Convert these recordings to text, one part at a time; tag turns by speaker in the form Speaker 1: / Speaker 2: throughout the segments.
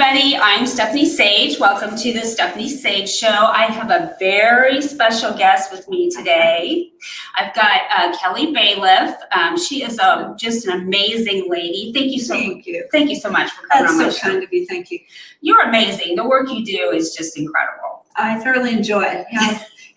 Speaker 1: everybody. I'm Stephanie Sage. Welcome to the Stephanie Sage Show. I have a very special guest with me today. I've got Kelli Bailiff. She is just an amazing lady. Thank you so much for coming on my show.
Speaker 2: That's so kind of you. Thank you.
Speaker 1: You're amazing. The work you do is just incredible.
Speaker 2: I thoroughly enjoy it.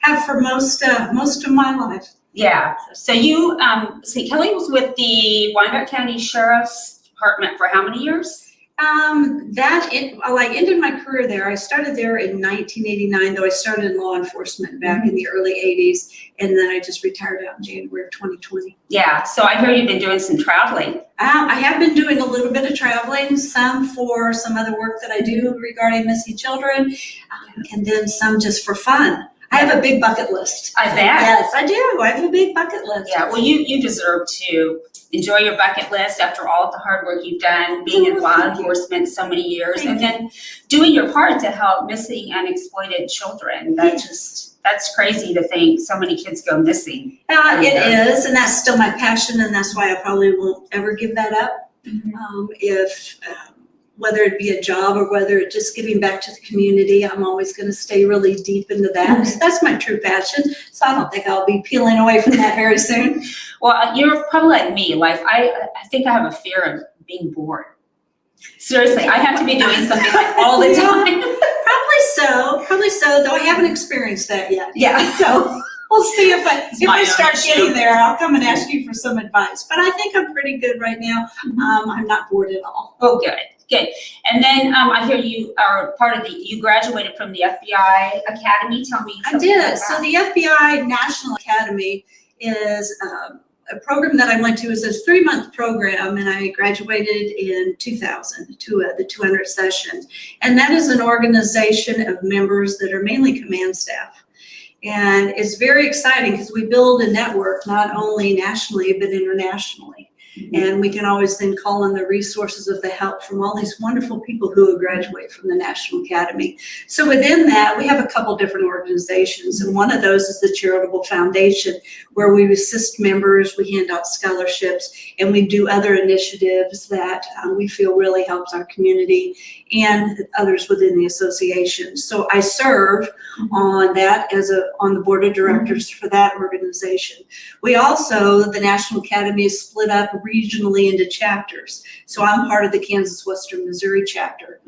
Speaker 2: Have for most of my life.
Speaker 1: Yeah. So you, Kelli was with the Wyandotte County Sheriff's Department for how many years?
Speaker 2: I ended my career there. I started there in 1989, though I started in law enforcement back in the early 80s, and then I just retired out in January of 2020.
Speaker 1: Yeah, so I hear you've been doing some traveling.
Speaker 2: I have been doing a little bit of traveling, some for some other work that I do regarding missing children, and then some just for fun. I have a big bucket list.
Speaker 1: I bet.
Speaker 2: Yes, I do. I have a big bucket list.
Speaker 1: Yeah, well, you deserve to enjoy your bucket list after all of the hard work you've done, being in law enforcement so many years, and then doing your part to help missing and exploited children. That's crazy to think so many kids go missing.
Speaker 2: It is, and that's still my passion, and that's why I probably won't ever give that up. Whether it be a job or whether it's just giving back to the community, I'm always going to stay really deep into that. That's my true passion. So I don't think I'll be peeling away from that very soon.
Speaker 1: Well, you're probably like me. Like I think I have a fear of being bored. Seriously, I have to be doing something like all the time.
Speaker 2: Probably so, though I haven't experienced that yet.
Speaker 1: Yeah.
Speaker 2: So we'll see if I start getting there, I'll come and ask you for some advice. But I think I'm pretty good right now. I'm not bored at all.
Speaker 1: Oh, good. Good. And then I hear you are part of you graduated from the FBI Academy. Tell me something about that.
Speaker 2: So the FBI National Academy is a program that I went to. Is a 3-month program, and I graduated in 2000 to the 200 session. And that is an organization of members that are mainly command staff. And it's very exciting because we build a network not only nationally but internationally. And we can always then call on the resources of the help from all these wonderful people who have graduated from the National Academy. So within that, we have a couple different organizations. And one of those is the Charitable Foundation, where we assist members, we hand out scholarships, and we do other initiatives that we feel really helps our community and others within the association. So I serve on that on the board of directors for that organization. We also, the National Academy is split up regionally into chapters. So I'm part of the Kansas Western Missouri chapter.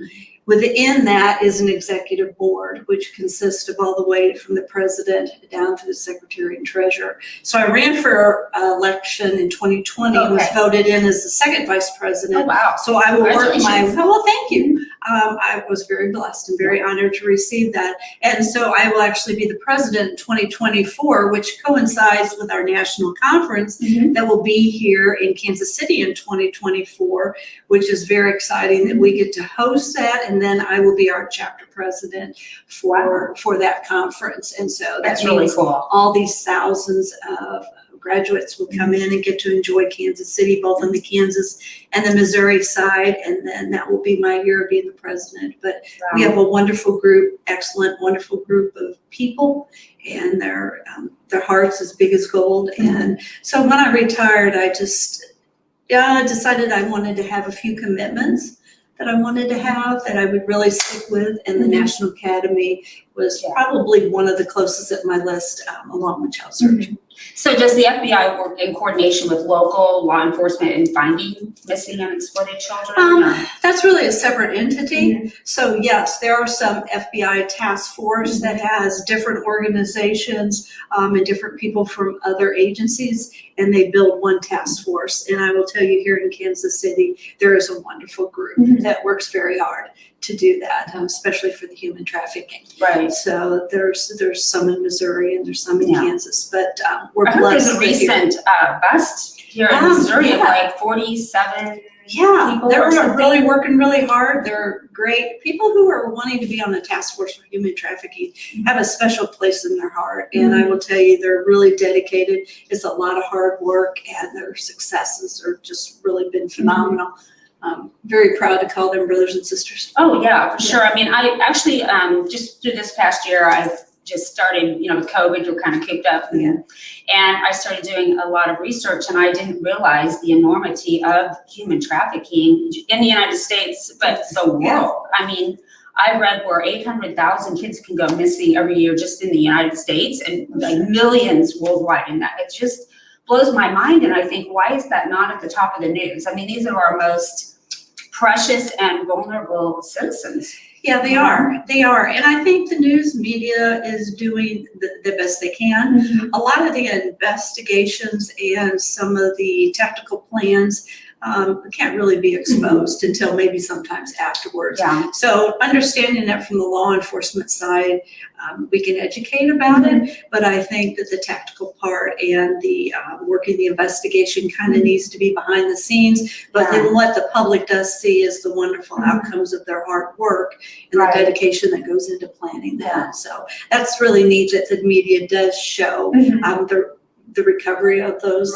Speaker 2: Within that is an executive board, which consists of all the way from the president down to the secretary and treasurer. So I ran for election in 2020 and was voted in as the second vice president.
Speaker 1: Oh, wow.
Speaker 2: So I will work well, thank you. I was very blessed and very honored to receive that. And so I will actually be the president in 2024, which coincides with our national conference that will be here in Kansas City in 2024, which is very exciting that we get to host that. And then I will be our chapter president for that conference. And so
Speaker 1: that's really cool.
Speaker 2: All these thousands of graduates will come in and get to enjoy Kansas City, both on the Kansas and the Missouri side. And then that will be my year of being the president. But we have a wonderful group, excellent, wonderful group of people, and their hearts as big as gold. And so when I retired, I just decided I wanted to have a few commitments that I wanted to have that I would really stick with, and the National Academy was probably one of the closest at my list, along with child search.
Speaker 1: So does the FBI work in coordination with local law enforcement in finding missing and exploited children?
Speaker 2: That's really a separate entity. So yes, there are some FBI task force that has different organizations and different people from other agencies, and they build one task force. And I will tell you, here in Kansas City, there is a wonderful group that works very hard to do that, especially for the human trafficking.
Speaker 1: Right.
Speaker 2: So there's some in Missouri and there's some in Kansas, but we're blessed.
Speaker 1: There's a recent bust here in Missouri of like 47 people.
Speaker 2: They're really working really hard. They're great. People who are wanting to be on the task force for human trafficking have a special place in their heart. And I will tell you, they're really dedicated. It's a lot of hard work, and their successes are just really been phenomenal. Very proud to call them brothers and sisters.
Speaker 1: Oh yeah, for sure. I mean, I actually just through this past year, I've just started, with COVID, you're kind of cooped up. And I started doing a lot of research, and I didn't realize the enormity of human trafficking in the United States, but the world. I mean, I read where 800,000 kids can go missing every year just in the United States, and like millions worldwide. And that, it just blows my mind. And I think, why is that not at the top of the news? I mean, these are our most precious and vulnerable citizens.
Speaker 2: Yeah, they are. They are. And I think the news media is doing the best they can. Mm-hmm. A lot of the investigations and some of the tactical plans can't really be exposed until maybe sometimes afterwards.
Speaker 1: Yeah.
Speaker 2: So understanding that from the law enforcement side, we can educate about it, but I think that the tactical part and the working the investigation kind of needs to be behind the scenes, but then what the public does see is the wonderful outcomes of their hard work and the dedication that goes into planning that. So that's really neat that the media does show the recovery of those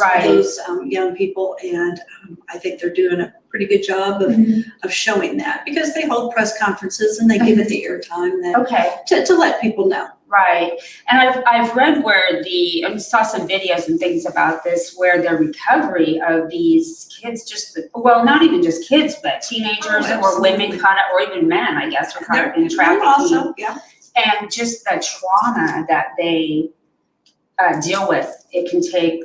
Speaker 2: young people, and I think they're doing a pretty good job of showing that, because they hold press conferences and they give it the airtime to let people know.
Speaker 1: Right, and I've read where I saw some videos and things about this, where the recovery of these kids, not even just kids, but teenagers or women caught up, or even men, I guess, are caught up in trafficking.
Speaker 2: Also,
Speaker 1: and just the trauma that they deal with, it can take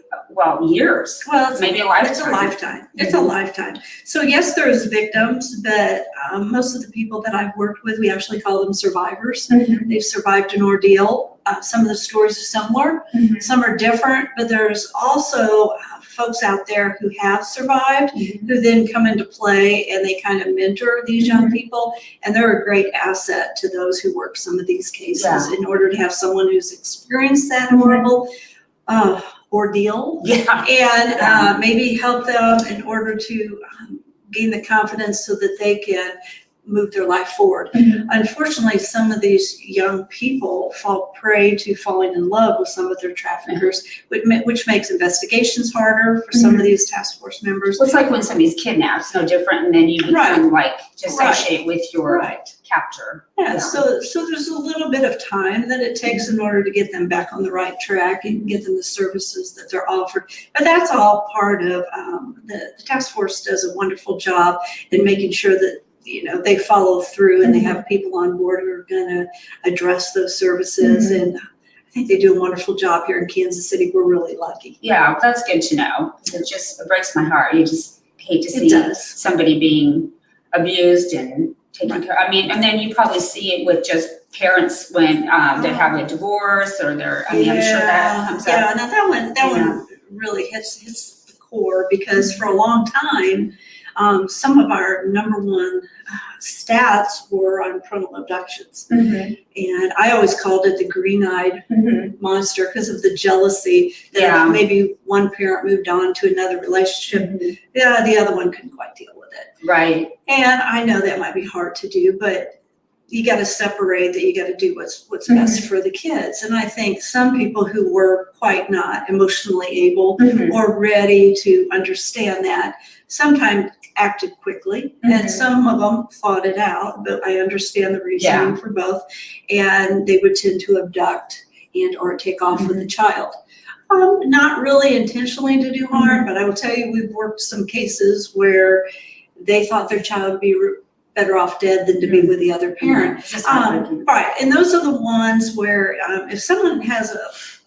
Speaker 1: years.
Speaker 2: Well,
Speaker 1: maybe a lifetime.
Speaker 2: It's a lifetime. It's a lifetime. So yes, there's victims, but most of the people that I've worked with, we actually call them survivors. They've survived an ordeal. Some of the stories are similar, some are different, but there's also folks out there who have survived, who then come into play and they kind of mentor these young people, and they're a great asset to those who work some of these cases in order to have someone who's experienced that horrible ordeal and maybe help them in order to gain the confidence so that they can move their life forward. Unfortunately, some of these young people fall prey to falling in love with some of their traffickers, which makes investigations harder for some of these task force members.
Speaker 1: Well, it's like when somebody's kidnapped, it's no different, and then you become associate with your captor.
Speaker 2: So there's a little bit of time that it takes in order to get them back on the right track and get them the services that they're offered. But that's all part of the task force does a wonderful job in making sure that they follow through and they have people on board who are going to address those services. And I think they do a wonderful job here in Kansas City. We're really lucky.
Speaker 1: Yeah, that's good to know. It breaks my heart. You just hate to see somebody being abused and taken care of. I mean, and then you probably see it with just parents when they have a divorce or they're, I'm sure that comes up.
Speaker 2: Yeah, now that one really hits the core, because for a long time, some of our number one stats were on parental abductions. And I always called it the green-eyed monster because of the jealousy that if maybe one parent moved on to another relationship, the other one couldn't quite deal with it.
Speaker 1: Right.
Speaker 2: And I know that might be hard to do, but you got to separate that. You got to do what's best for the kids. And I think some people who were quite not emotionally able or ready to understand that sometimes acted quickly, and some of them fought it out, but I understand the reasoning for both, and they would tend to abduct and or take off with the child. Not really intentionally to do harm, but I will tell you, we've worked some cases where they thought their child would be better off dead than to be with the other parent. Right, and those are the ones where if someone has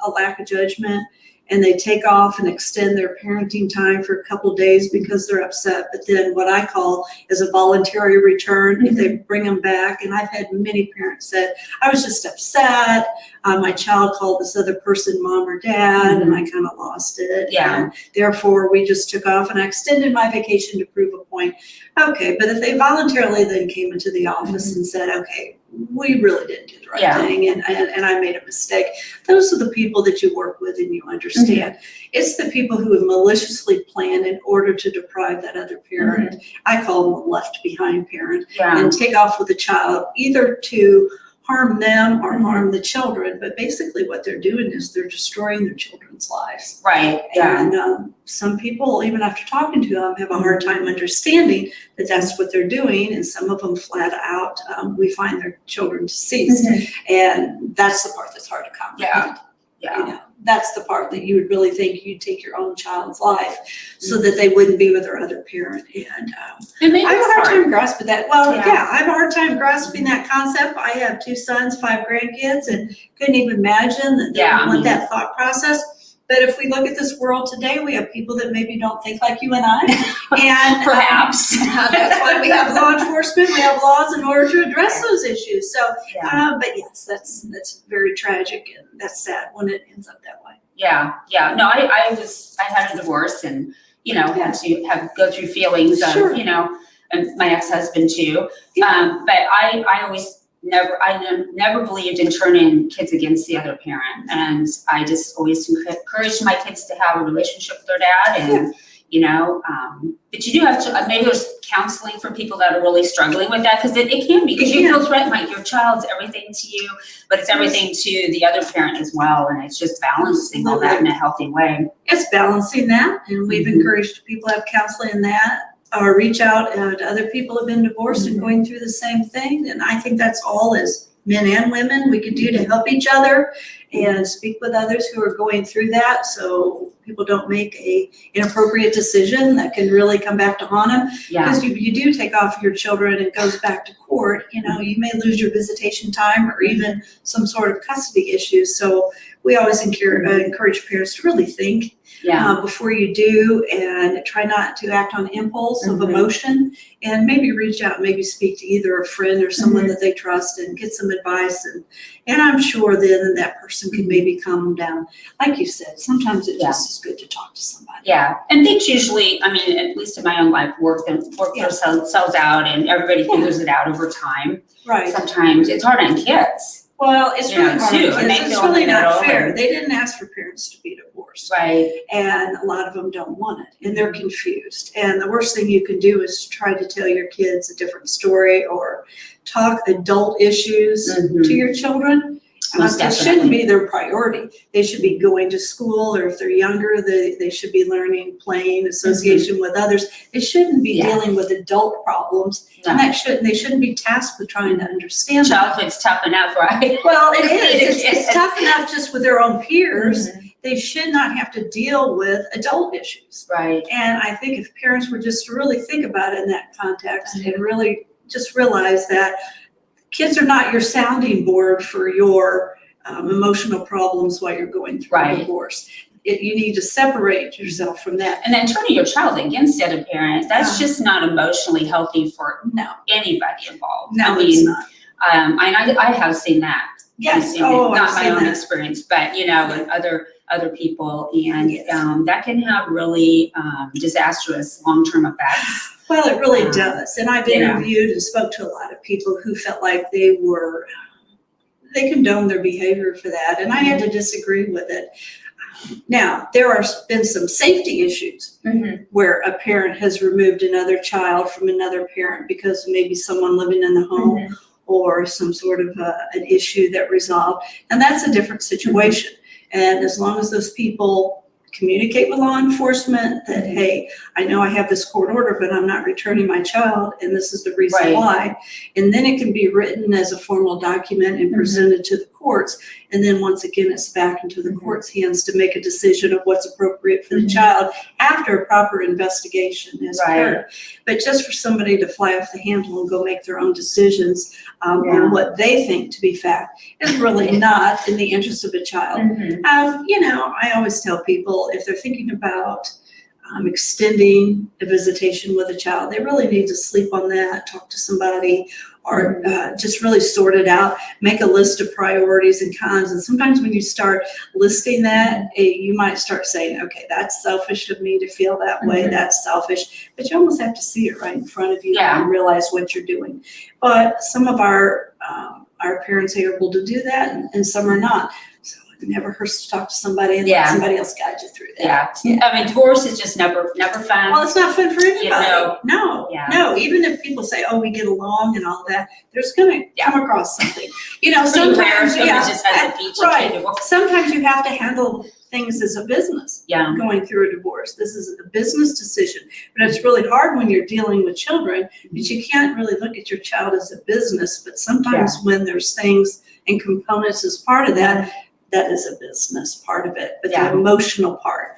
Speaker 2: a lack of judgment and they take off and extend their parenting time for a couple of days because they're upset, but then what I call is a voluntary return, if they bring them back. And I've had many parents say, I was just upset, my child called this other person mom or dad, and I kind of lost it. And therefore, we just took off and I extended my vacation to prove a point. Okay, but if they voluntarily then came into the office and said, okay, we really didn't do the right thing, and I made a mistake. Those are the people that you work with and you understand. It's the people who have maliciously planned in order to deprive that other parent. I call them a left behind parent, and take off with the child, either to harm them or harm the children, but basically what they're doing is they're destroying their children's lives.
Speaker 1: Right, yeah.
Speaker 2: And some people, even after talking to them, have a hard time understanding that that's what they're doing, and some of them flat out, we find their children deceased. And that's the part that's hard to comprehend.
Speaker 1: Yeah.
Speaker 2: You know, that's the part that you would really think you'd take your own child's life so that they wouldn't be with their other parent. And I have a hard time grasping that. Well, yeah, I have a hard time grasping that concept. I have 2 sons, 5 grandkids, and couldn't even imagine that they would want that thought process. But if we look at this world today, we have people that maybe don't think like you and I. And
Speaker 1: perhaps.
Speaker 2: That's why we have law enforcement. We have laws in order to address those issues. So, but yes, that's very tragic, and that's sad when it ends up that way.
Speaker 1: Yeah. No, I had a divorce, and had to go through feelings of and my ex-husband too. But I always never believed in turning kids against the other parent, and I just always encouraged my kids to have a relationship with their dad, and but you do have to, maybe there's counseling for people that are really struggling with that, because it can be, because you feel threatened, like your child's everything to you, but it's everything to the other parent as well, and it's just balancing all that in a healthy way.
Speaker 2: It's balancing that, and we've encouraged people to have counseling in that, or reach out to other people who have been divorced and going through the same thing. And I think that's all, as men and women, we can do to help each other and speak with others who are going through that, so people don't make a inappropriate decision that can really come back to haunt them. Because you do take off your children and it goes back to court, you may lose your visitation time or even some sort of custody issues. So we always encourage parents to really think before you do, and try not to act on impulse of emotion, and maybe reach out, maybe speak to either a friend or someone that they trust and get some advice, and I'm sure then that person can maybe calm them down. Like you said, sometimes it just is good to talk to somebody. Yeah,
Speaker 1: and things usually, at least in my own life, work themselves out, and everybody figures it out over time.
Speaker 2: Right.
Speaker 1: Sometimes it's hard on kids.
Speaker 2: Well, it's really hard
Speaker 1: too,
Speaker 2: on kids. It's really not fair. They didn't ask for parents to be divorced.
Speaker 1: Right.
Speaker 2: And a lot of them don't want it, and they're confused. And the worst thing you can do is try to tell your kids a different story or talk adult issues to your children. It shouldn't be their priority. They should be going to school, or if they're younger, they should be learning, playing, association with others. They shouldn't be dealing with adult problems, and they shouldn't be tasked with trying to understand.
Speaker 1: Childhood's tough enough, right?
Speaker 2: Well, it is. It's tough enough just with their own peers. They should not have to deal with adult issues.
Speaker 1: Right.
Speaker 2: And I think if parents were just to really think about it in that context and really just realize that kids are not your sounding board for your emotional problems while you're going through a divorce. You need to separate yourself from that.
Speaker 1: And then turning your child against the other parent, that's just not emotionally healthy for anybody involved.
Speaker 2: No, it's not.
Speaker 1: I have seen that.
Speaker 2: Yes.
Speaker 1: Not my own experience, but with other people, and that can have really disastrous long-term effects.
Speaker 2: Well, it really does. And I've interviewed and spoke to a lot of people who felt like they condoned their behavior for that, and I had to disagree with it. Now, there have been some safety issues where a parent has removed another child from another parent because maybe someone living in the home or some sort of an issue that resolved, and that's a different situation. And as long as those people communicate with law enforcement that, hey, I know I have this court order, but I'm not returning my child, and this is the reason why. And then it can be written as a formal document and presented to the courts. And then once again, it's back into the court's hands to make a decision of what's appropriate for the child after a proper investigation has occurred. But just for somebody to fly off the handle and go make their own decisions on what they think to be fact is really not in the interest of a child. I always tell people, if they're thinking about extending a visitation with a child, they really need to sleep on that, talk to somebody, or just really sort it out, make a list of priorities and cons. And sometimes when you start listing that, you might start saying, okay, that's selfish of me to feel that way, that's selfish. But you almost have to see it right in front of you and realize what you're doing. But some of our parents are able to do that, and some are not. So it never hurts to talk to somebody and
Speaker 1: Yeah.
Speaker 2: let somebody else guide you through that.
Speaker 1: Yeah. I mean, divorce is just never fun.
Speaker 2: Well, it's not fun for anybody.
Speaker 1: know.
Speaker 2: No,
Speaker 1: Yeah.
Speaker 2: no. Even if people say, "Oh, we get along" and all that, there's going to come across something. You know,
Speaker 1: Pretty rare if
Speaker 2: sometimes,
Speaker 1: somebody just has a peachy
Speaker 2: right.
Speaker 1: divorce.
Speaker 2: Sometimes you have to handle things as a business.
Speaker 1: Yeah.
Speaker 2: Going through a divorce, this is a business decision, but it's really hard when you're dealing with children. But you can't really look at your child as a business. But sometimes when there's things and components as part of that, that is a business part of it. But the emotional part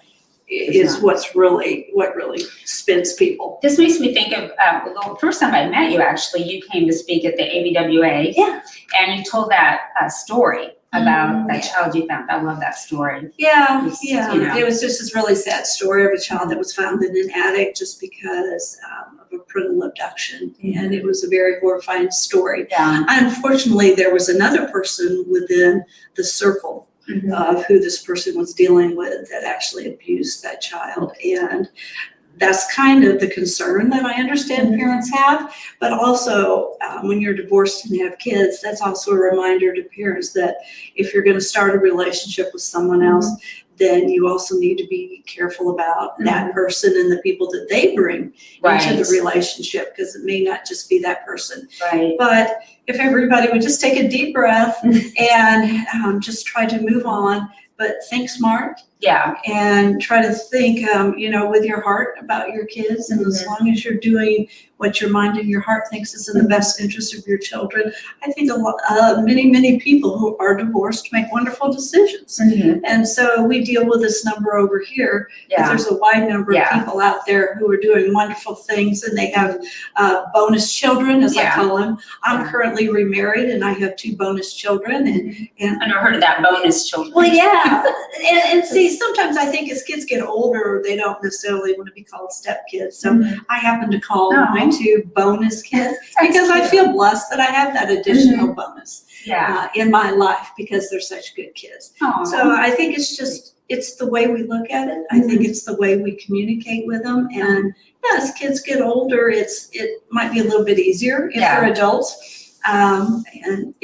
Speaker 2: is what really spins people.
Speaker 1: This makes me think of the first time I met you. Actually, you came to speak at the ABWA.
Speaker 2: Yeah.
Speaker 1: And you told that story about that child you found. I love that story.
Speaker 2: Yeah,
Speaker 1: Just,
Speaker 2: yeah.
Speaker 1: you know.
Speaker 2: It was just this really sad story of a child that was found in an attic just because of a parental abduction. And it was a very horrifying story.
Speaker 1: Yeah.
Speaker 2: Unfortunately, there was another person within the circle of who this person was dealing with that actually abused that child. And that's kind of the concern that I understand parents have, but also when you're divorced and have kids, that's also a reminder to parents that if you're going to start a relationship with someone else, then you also need to be careful about that person and the people that they bring into the relationship, because it may not just be that person.
Speaker 1: Right.
Speaker 2: But if everybody would just take a deep breath and just try to move on, but think smart.
Speaker 1: Yeah.
Speaker 2: And try to think, you know, with your heart about your kids. And as long as you're doing what your mind and your heart thinks is in the best interest of your children, I think many people who are divorced make wonderful decisions. And so we deal with this number over here. Yeah. There's a wide number of people out there who are doing wonderful things, and they have bonus children, as I call them. I'm currently remarried, and I have 2 bonus children. And
Speaker 1: I never heard of that, bonus children.
Speaker 2: Well, yeah. and see, sometimes I think as kids get older, they don't necessarily want to be called stepkids. So I happen to call my 2 bonus kids because I feel blessed that I have that additional bonus in my life because they're such good kids. Aww. So I think it's the way we look at it. I think it's the way we communicate with them. And as kids get older, it might be a little bit easier if they're adults. And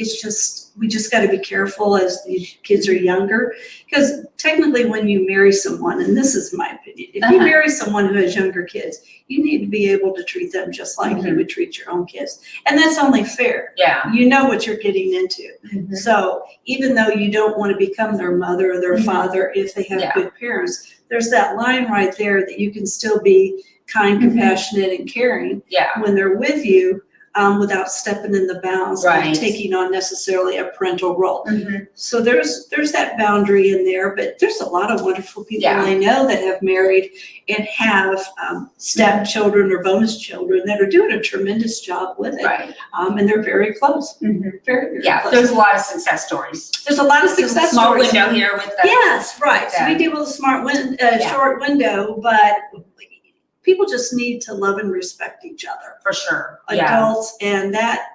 Speaker 2: we just got to be careful as these kids are younger, because technically when you marry someone, and this is my opinion, if you marry someone who has younger kids, you need to be able to treat them just like you would treat your own kids. And that's only fair. Yeah. You know what you're getting into. So even though you don't want to become their mother or their father, if they have good parents, there's that line right there that you can still be kind, compassionate, and caring when they're with you. Without stepping in the bounds of taking on necessarily a parental role. So there's that boundary in there, but there's a lot of wonderful people I know that have married and have stepchildren or bonus children that are doing a tremendous job with it. And they're very close. Very, very close.
Speaker 1: There's a lot of success stories.
Speaker 2: There's a lot of success
Speaker 1: small
Speaker 2: stories.
Speaker 1: Small window here with the.
Speaker 2: Yes, right. So we deal with a short window, but people just need to love and respect each other. For sure. Adults, and that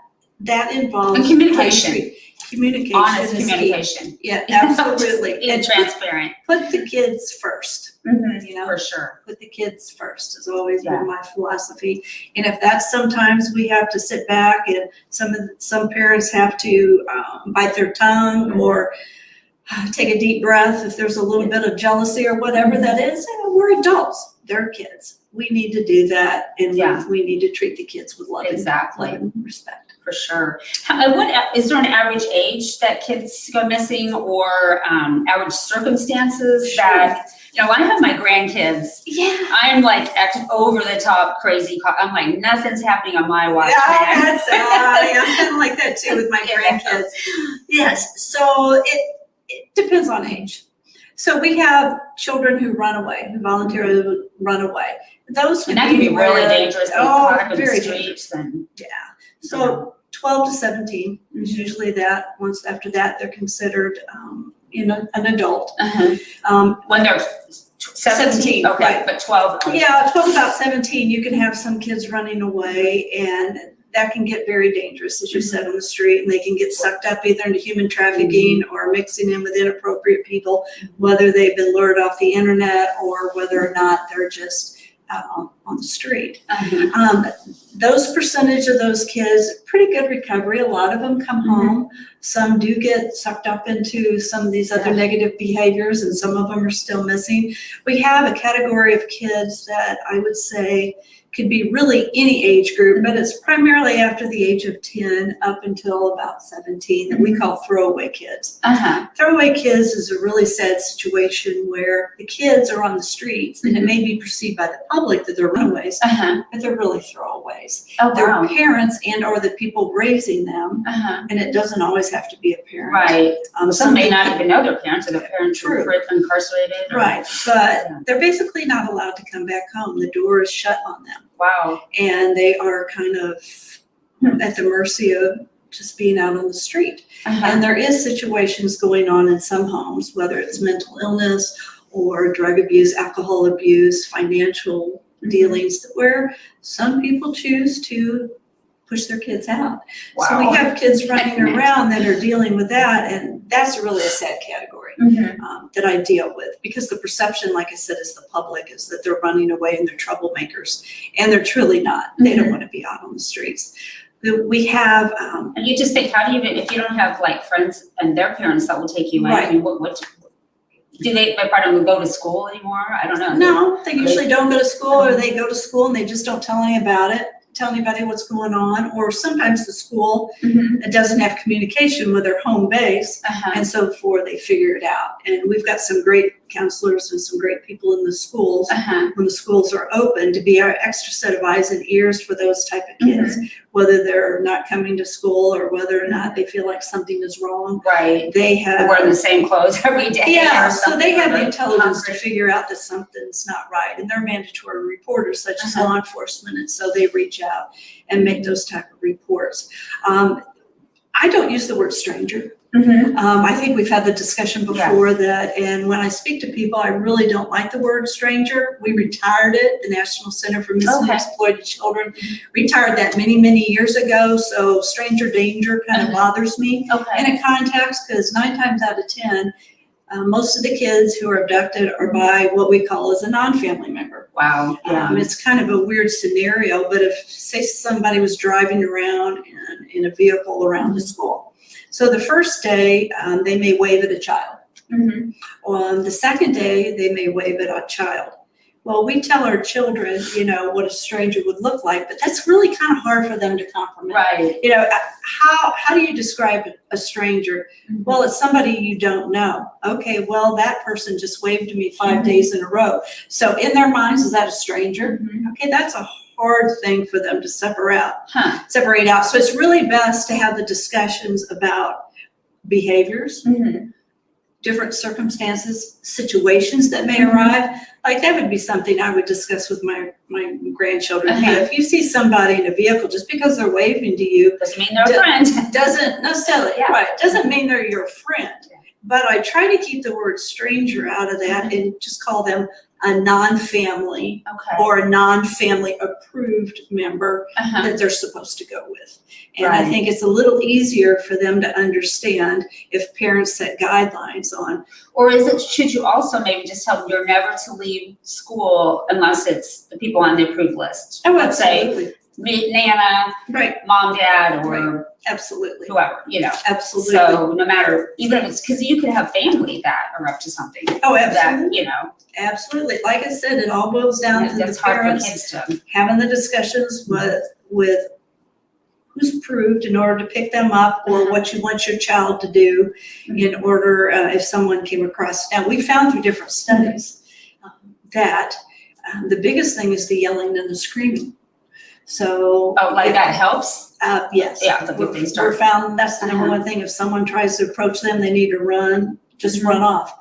Speaker 2: involves
Speaker 1: and communication.
Speaker 2: Communication.
Speaker 1: Honest communication.
Speaker 2: Key. Yeah, absolutely.
Speaker 1: And transparent.
Speaker 2: Put the kids first. You know,
Speaker 1: for sure.
Speaker 2: Put the kids first has always been my philosophy. And if that's sometimes we have to sit back, and some parents have to bite their tongue or take a deep breath if there's a little bit of jealousy or whatever that is. We're adults. They're kids. We need to do that, and we need to treat the kids with love and respect. For sure. Is there an average age that kids go missing, or average circumstances that, you know, I have my grandkids. Yeah. I'm like over the top crazy. I'm like, nothing's happening on my watch. Yeah, that's, I'm kind of like that too with my grandkids. Yes. So it depends on age. So we have children who run away, who voluntarily run away. Those
Speaker 1: and that can be really dangerous.
Speaker 2: Very dangerous. So 12 to 17 is usually that. Once after that, they're considered, an adult.
Speaker 1: When they're 17, okay, right. But 12.
Speaker 2: 12, about 17, you can have some kids running away, and that can get very dangerous, as you said, on the street, and they can get sucked up either into human trafficking or mixing in with inappropriate people, whether they've been lured off the internet or whether or not they're just out on the street. those percentage of those kids, pretty good recovery. A lot of them come home. Some do get sucked up into some of these other negative behaviors, and some of them are still missing. We have a category of kids that I would say could be really any age group, but it's primarily after the age of 10 up until about 17 that we call throwaway kids. Throwaway kids is a really sad situation where the kids are on the streets and it may be perceived by the public that they're runaways, but they're really throwaways. Their parents and or the people raising them, and it doesn't always have to be a parent.
Speaker 1: Right. Some may not even know their parents, or their parents are incarcerated.
Speaker 2: Right, but they're basically not allowed to come back home. The door is shut on them.
Speaker 1: Wow.
Speaker 2: And they are kind of at the mercy of just being out on the street. And there is situations going on in some homes, whether it's mental illness or drug abuse, alcohol abuse, financial dealings, where some people choose to push their kids out.
Speaker 1: Wow.
Speaker 2: So we have kids running around that are dealing with that, and that's really a sad category that I deal with, because the perception, like I said, is the public is that they're running away and they're troublemakers, and they're truly not. They don't want to be out on the streets. We have,
Speaker 1: and you just think, how do you, if you don't have like friends and their parents that will take you in, I mean, what do they, my partner would go to school anymore? I don't know.
Speaker 2: No, they usually don't go to school, or they go to school and they just don't tell anybody what's going on, or sometimes the school doesn't have communication with their home base, and so forth, they figure it out. And we've got some great counselors and some great people in the schools when the schools are open to be our extra set of eyes and ears for those type of kids, whether they're not coming to school or whether or not they feel like something is wrong.
Speaker 1: Right.
Speaker 2: They have
Speaker 1: wearing the same clothes every day.
Speaker 2: Yeah, so they have the intelligence to figure out that something's not right, and they're mandatory reporters such as law enforcement, and so they reach out and make those type of reports. I don't use the word stranger. I think we've had the discussion before that, and when I speak to people, I really don't like the word stranger. We retired it. The National Center for Missing and Exploited Children retired that many, many years ago, so stranger danger kind of bothers me in a context, because 9 times out of 10, most of the kids who are abducted are by what we call as a non-family member.
Speaker 1: Wow.
Speaker 2: It's kind of a weird scenario, but if, say, somebody was driving around in a vehicle around the school, so the first day, they may wave at a child. On the second day, they may wave at a child. Well, we tell our children, what a stranger would look like, but that's really kind of hard for them to comprehend.
Speaker 1: Right.
Speaker 2: How do you describe a stranger? Well, it's somebody you don't know. Okay, well, that person just waved to me 5 days in a row. So in their minds, is that a stranger? Okay, that's a hard thing for them to separate out. So it's really best to have the discussions about behaviors, different circumstances, situations that may arrive. Like that would be something I would discuss with my grandchildren. Hey, if you see somebody in a vehicle, just because they're waving to you
Speaker 1: doesn't mean they're a friend.
Speaker 2: Doesn't necessarily, right? Doesn't mean they're your friend. But I try to keep the word stranger out of that and just call them a non-family or a non-family approved member that they're supposed to go with. And I think it's a little easier for them to understand if parents set guidelines on.
Speaker 1: Or should you also maybe just tell them you're never to leave school unless it's the people on the approved list?
Speaker 2: Oh,
Speaker 1: let's
Speaker 2: absolutely.
Speaker 1: say Nana, mom, dad, or
Speaker 2: absolutely
Speaker 1: whoever,
Speaker 2: Absolutely.
Speaker 1: So no matter, even if it's, because you could have family that are up to something.
Speaker 2: Oh, absolutely.
Speaker 1: That,
Speaker 2: Absolutely. Like I said, it all boils down to the parents having the discussions with who's approved in order to pick them up, or what you want your child to do in order, if someone came across. Now, we found through different studies that the biggest thing is the yelling and the screaming. So
Speaker 1: that helps?
Speaker 2: Yes.
Speaker 1: Yeah,
Speaker 2: we're found that's the number one thing. If someone tries to approach them, they need to run, just run off.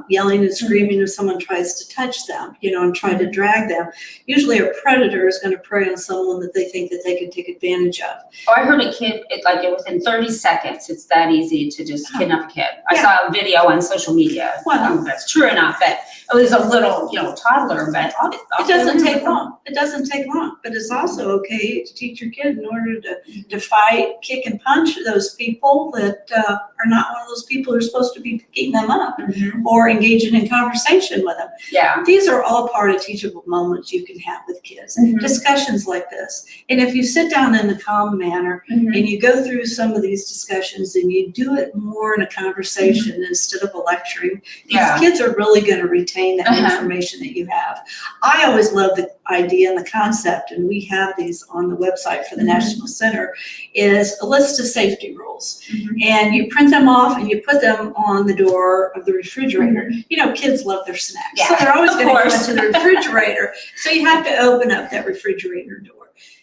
Speaker 2: Yelling and screaming if someone tries to touch them, and try to drag them. Usually a predator is going to prey on someone that they think that they can take advantage of.
Speaker 1: Oh, I heard a kid, within 30 seconds, it's that easy to just kidnap a kid. I saw a video on social media. I don't know if that's true or not, but it was a little, toddler, but
Speaker 2: it doesn't take long. It doesn't take long, but it's also okay to teach your kid in order to fight, kick, and punch those people that are not one of those people who are supposed to be picking them up. or engaging in conversation with them.
Speaker 1: Yeah.
Speaker 2: These are all part of teachable moments you can have with kids. Discussions like this. And if you sit down in a calm manner and you go through some of these discussions and you do it more in a conversation instead of a lecturing, these kids are really going to retain that information that you have. I always love the idea and the concept, and we have these on the website for the National Center, is a list of safety rules. And you print them off and you put them on the door of the refrigerator. You know, kids love their snacks, so they're always going to go into the refrigerator. So you have to open up that refrigerator door.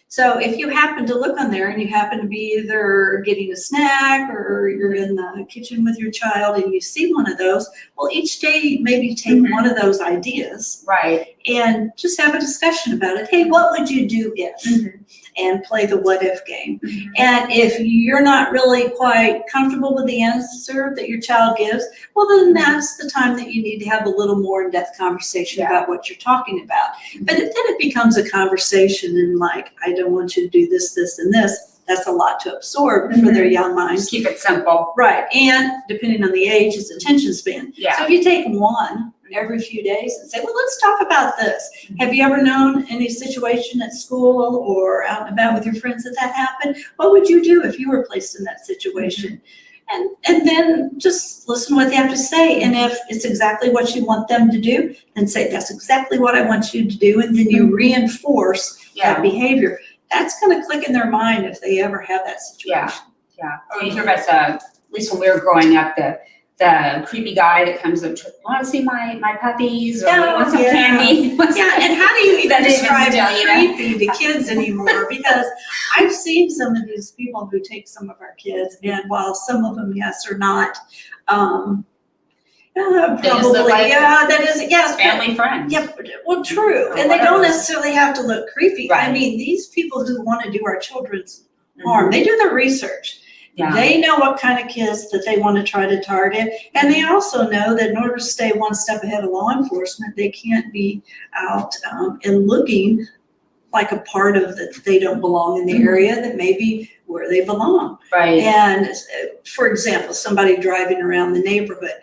Speaker 2: So if you happen to look on there and you happen to be either getting a snack or you're in the kitchen with your child and you see one of those, well, each day maybe take one of those ideas and just have a discussion about it. Hey, what would you do if? And play the what if game. And if you're not really quite comfortable with the answer that your child gives, well, then that's the time that you need to have a little more in-depth conversation about what you're talking about. But then it becomes a conversation and like, I don't want you to do this, this, and this. That's a lot to absorb for their young minds.
Speaker 1: Keep it simple.
Speaker 2: Right. And depending on the age, it's attention span. So if you take one every few days and say, well, let's talk about this. Have you ever known any situation at school or out and about with your friends that happened? What would you do if you were placed in that situation? And then just listen to what they have to say. And if it's exactly what you want them to do, then say, that's exactly what I want you to do. And then you reinforce that behavior. That's going to click in their mind if they ever have that situation.
Speaker 1: Oh, you hear about at least when we were growing up, the creepy guy that comes up, want to see my puppies, or want some candy?
Speaker 2: And how do you even describe creepy to kids anymore? Because I've seen some of these people who take some of our kids, and while some of them, yes, are not, probably, that is,
Speaker 1: family friends.
Speaker 2: Well, true, and they don't necessarily have to look creepy. I mean, these people who want to do our children's harm, they do their research. They know what kind of kids that they want to try to target. And they also know that in order to stay one step ahead of law enforcement, they can't be out and looking like a part of that they don't belong in the area that may be where they belong. And for example, somebody driving around the neighborhood,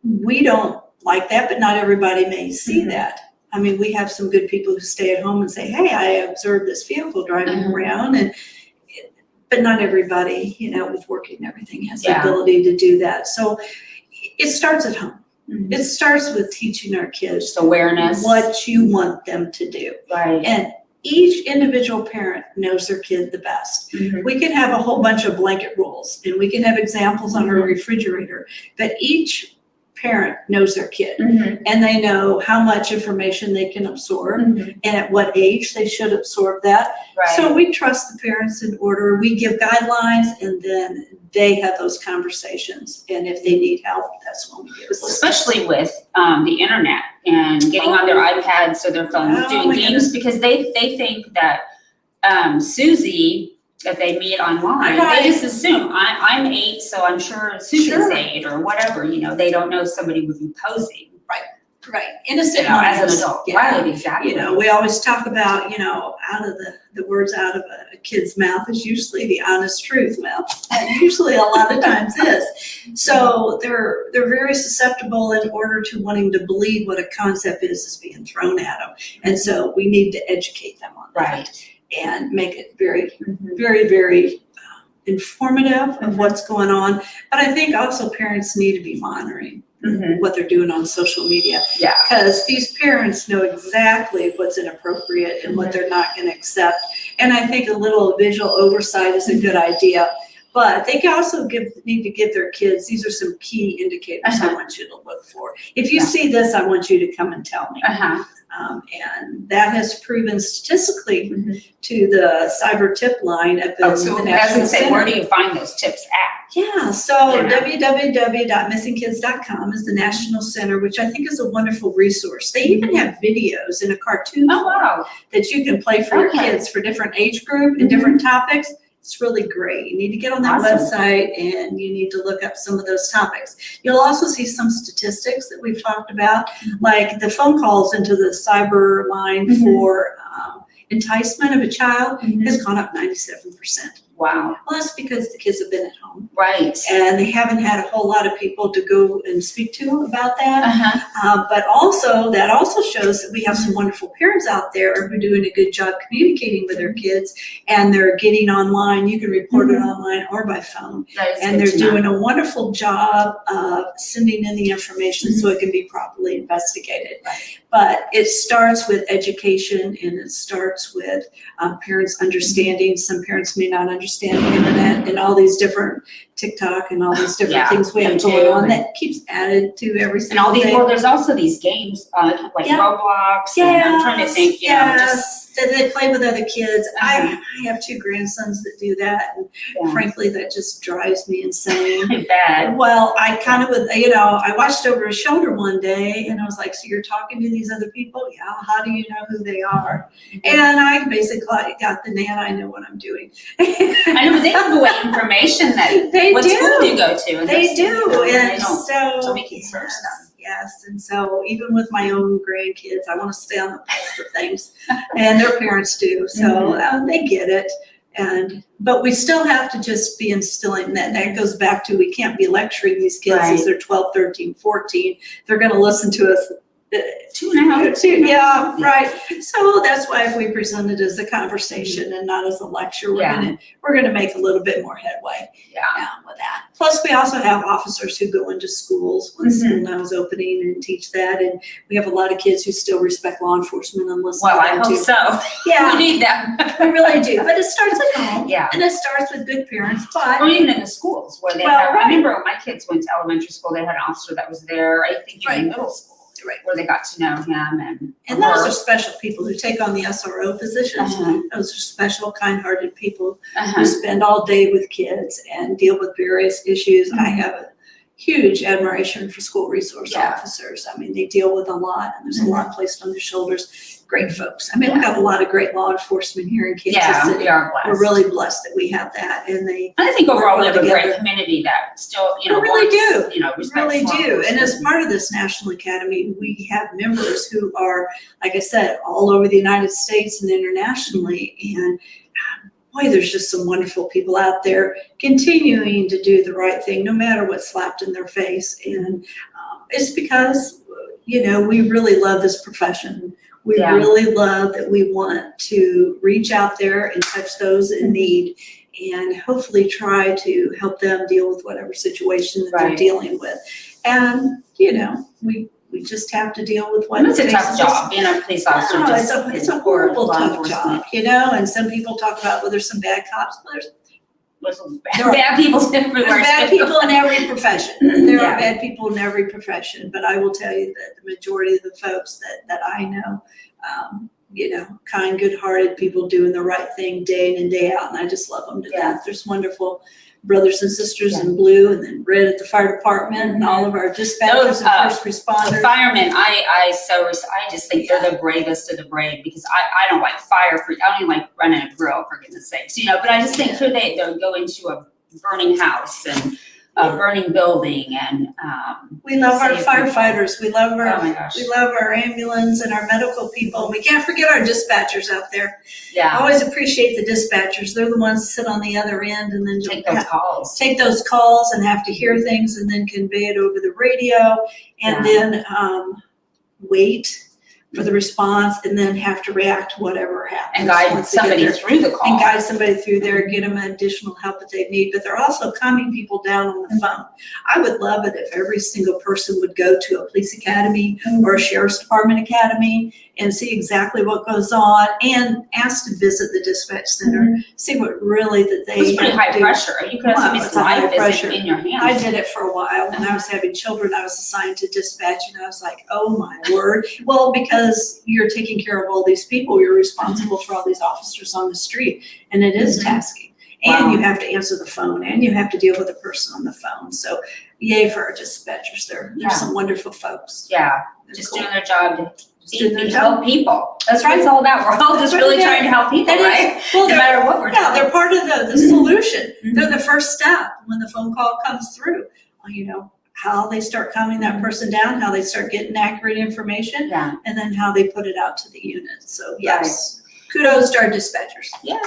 Speaker 2: we don't like that, but not everybody may see that. I mean, we have some good people who stay at home and say, hey, I observed this vehicle driving around, but not everybody, you know, with working and everything has the ability to do that. So it starts at home. It starts with teaching our kids
Speaker 1: just awareness,
Speaker 2: what you want them to do. And each individual parent knows their kid the best. We can have a whole bunch of blanket rules and we can have examples on our refrigerator, but each parent knows their kid and they know how much information they can absorb and at what age they should absorb that. So we trust the parents in order. We give guidelines and then they have those conversations. And if they need help, that's when we give assistance.
Speaker 1: Especially with the internet and getting on their iPads or their phones doing games because they think that Susie that they meet online, they just assume I'm 8, so I'm sure Susie's 8 or whatever. You know, they don't know somebody would be posing.
Speaker 2: Innocent
Speaker 1: as an adult. Exactly.
Speaker 2: You know, we always talk about, you know, out of the words out of a kid's mouth is usually the honest truth. Well, usually a lot of times is. So they're very susceptible in order to wanting to believe what a concept is being thrown at them. And so we need to educate them on that. And make it very, very, very informative of what's going on. But I think also parents need to be monitoring what they're doing on social media. Because these parents know exactly what's inappropriate and what they're not going to accept. And I think a little visual oversight is a good idea. But they can also need to give their kids, these are some key indicators I want you to look for. If you see this, I want you to come and tell me. And that has proven statistically to the cyber tip line at the National Center.
Speaker 1: Where do you find those tips at?
Speaker 2: So www.missingkids.com is the National Center, which I think is a wonderful resource. They even have videos in a cartoon form that you can play for your kids for different age group and different topics. It's really great. You need to get on that website and you need to look up some of those topics. You'll also see some statistics that we've talked about, like the phone calls into the cyber line for enticement of a child has gone up 97%.
Speaker 1: Wow.
Speaker 2: Well, that's because the kids have been at home.
Speaker 1: Right.
Speaker 2: And they haven't had a whole lot of people to go and speak to about that.
Speaker 1: Uh-huh.
Speaker 2: But also, that also shows that we have some wonderful parents out there who are doing a good job communicating with their kids, and they're getting online. You can report it online or by phone.
Speaker 1: That is
Speaker 2: And
Speaker 1: good
Speaker 2: they're
Speaker 1: to know.
Speaker 2: doing a wonderful job of sending in the information so it can be properly investigated.
Speaker 1: Right.
Speaker 2: But it starts with education, and it starts with parents understanding. Some parents may not understand the internet and all these different TikTok and all these different things we have going on that keeps added to every
Speaker 1: And
Speaker 2: single
Speaker 1: all these,
Speaker 2: day.
Speaker 1: well, there's also these games, like Roblox, and I'm trying to think,
Speaker 2: Yes, that they play with other kids.
Speaker 1: Uh-huh.
Speaker 2: I have 2 grandsons that do that, and
Speaker 1: Yeah.
Speaker 2: frankly, that just drives me insane.
Speaker 1: Bad.
Speaker 2: Well, I kind of would, I watched over his shoulder one day, and I was like, so you're talking to these other people? Yeah, how do you know who they are? And I basically got the nan, I know what I'm doing.
Speaker 1: I know, but they give away information that
Speaker 2: They
Speaker 1: what
Speaker 2: do.
Speaker 1: school you go to. And
Speaker 2: They do, and
Speaker 1: so we can search them.
Speaker 2: Yes, and so even with my own grandkids, I want to stay on the pulse of things, and their parents do, so they get it. But we still have to just be instilling that. That goes back to, we can't be lecturing these kids as they're 12, 13, 14. They're going to listen to us.
Speaker 1: 2.5.
Speaker 2: Yeah, right. So that's why if we present it as a conversation and not as a lecture, we're gonna make a little bit more headway with that. Plus, we also have officers who go into schools when school now is opening and teach that, and we have a lot of kids who still respect law enforcement and listen.
Speaker 1: Well,
Speaker 2: to
Speaker 1: I
Speaker 2: them
Speaker 1: hope
Speaker 2: too.
Speaker 1: so.
Speaker 2: Yeah,
Speaker 1: We need them.
Speaker 2: we really do. But it starts at home.
Speaker 1: Yeah.
Speaker 2: And it starts with good parents. But
Speaker 1: Or even in the schools where they have. I remember when my kids went to elementary school, they had an officer that was there. I think even in middle school. Right, where they got to know him
Speaker 2: and those are special people who take on the SRO positions. Those are special, kind-hearted people who spend all day with kids and deal with various issues. I have a huge admiration for school resource officers. I mean, they deal with a lot, and there's a lot placed on their shoulders. Great folks. I mean, we have a lot of great law enforcement here in Kansas City.
Speaker 1: We are blessed.
Speaker 2: We're really blessed that we have that, and
Speaker 1: I think overall we have a great community that still,
Speaker 2: we really do.
Speaker 1: Respects
Speaker 2: really
Speaker 1: law
Speaker 2: do. And as
Speaker 1: enforcement.
Speaker 2: part of this National Academy, we have members who are, like I said, all over the United States and internationally. And boy, there's just some wonderful people out there continuing to do the right thing, no matter what's slapped in their face. And it's because, we really love this profession. We really love that we want to reach out there and touch those in need, and hopefully try to help them deal with whatever situation that they're dealing with. And, we just have to deal with what
Speaker 1: it's a tough job, being a police officer.
Speaker 2: It's a horrible, tough job, and some people talk about, well, there's some bad cops.
Speaker 1: There's bad people everywhere.
Speaker 2: There's bad people in every profession. There are bad people in every profession, but I will tell you that the majority of the folks that I know, kind, good-hearted people doing the right thing day in and day out, and I just love them to death. There's wonderful brothers and sisters in blue, and then red at the fire department, and all of our dispatchers and first responders.
Speaker 1: The firemen, I just think they're the bravest of the brave, because I don't like I don't even like running a grill, for goodness sakes, but I just think they'll go into a burning house and a burning building, and
Speaker 2: we love our firefighters. We love our
Speaker 1: oh my gosh.
Speaker 2: We love our ambulance and our medical people. And we can't forget our dispatchers out there.
Speaker 1: Yeah.
Speaker 2: I always appreciate the dispatchers. They're the ones that sit on the other end and then
Speaker 1: Take those calls
Speaker 2: and have to hear things and then convey it over the radio, and then wait for the response, and then have to react to whatever happens.
Speaker 1: And guide somebody through the call.
Speaker 2: And guide somebody through there, get them additional help that they need. But they're also calming people down on the phone. I would love it if every single person would go to a police academy or a sheriff's department academy and see exactly what goes on, and ask to visit the dispatch center, see what really that they
Speaker 1: It's pretty high
Speaker 2: do.
Speaker 1: pressure. You could have somebody's life in your hands.
Speaker 2: I did it for a while. When I was having children, I was assigned to dispatch, and I was like, oh my word. Well, because you're taking care of all these people, you're responsible for all these officers on the street, and it is tasking. And you have to answer the phone, and you have to deal with a person on the phone. So yay for our dispatchers. They're some wonderful folks.
Speaker 1: Yeah,
Speaker 2: They're
Speaker 1: just
Speaker 2: cool.
Speaker 1: doing their job
Speaker 2: Doing their
Speaker 1: to
Speaker 2: job.
Speaker 1: help people. That's what it's all about. We're all just really trying to help people, right?
Speaker 2: Well,
Speaker 1: no matter what we're doing.
Speaker 2: Yeah, they're part of the solution. They're the first step when the phone call comes through. How they start calming that person down, how they start getting accurate information, and then how they put it out to the unit. So yes. kudos to our dispatchers.
Speaker 1: Yeah.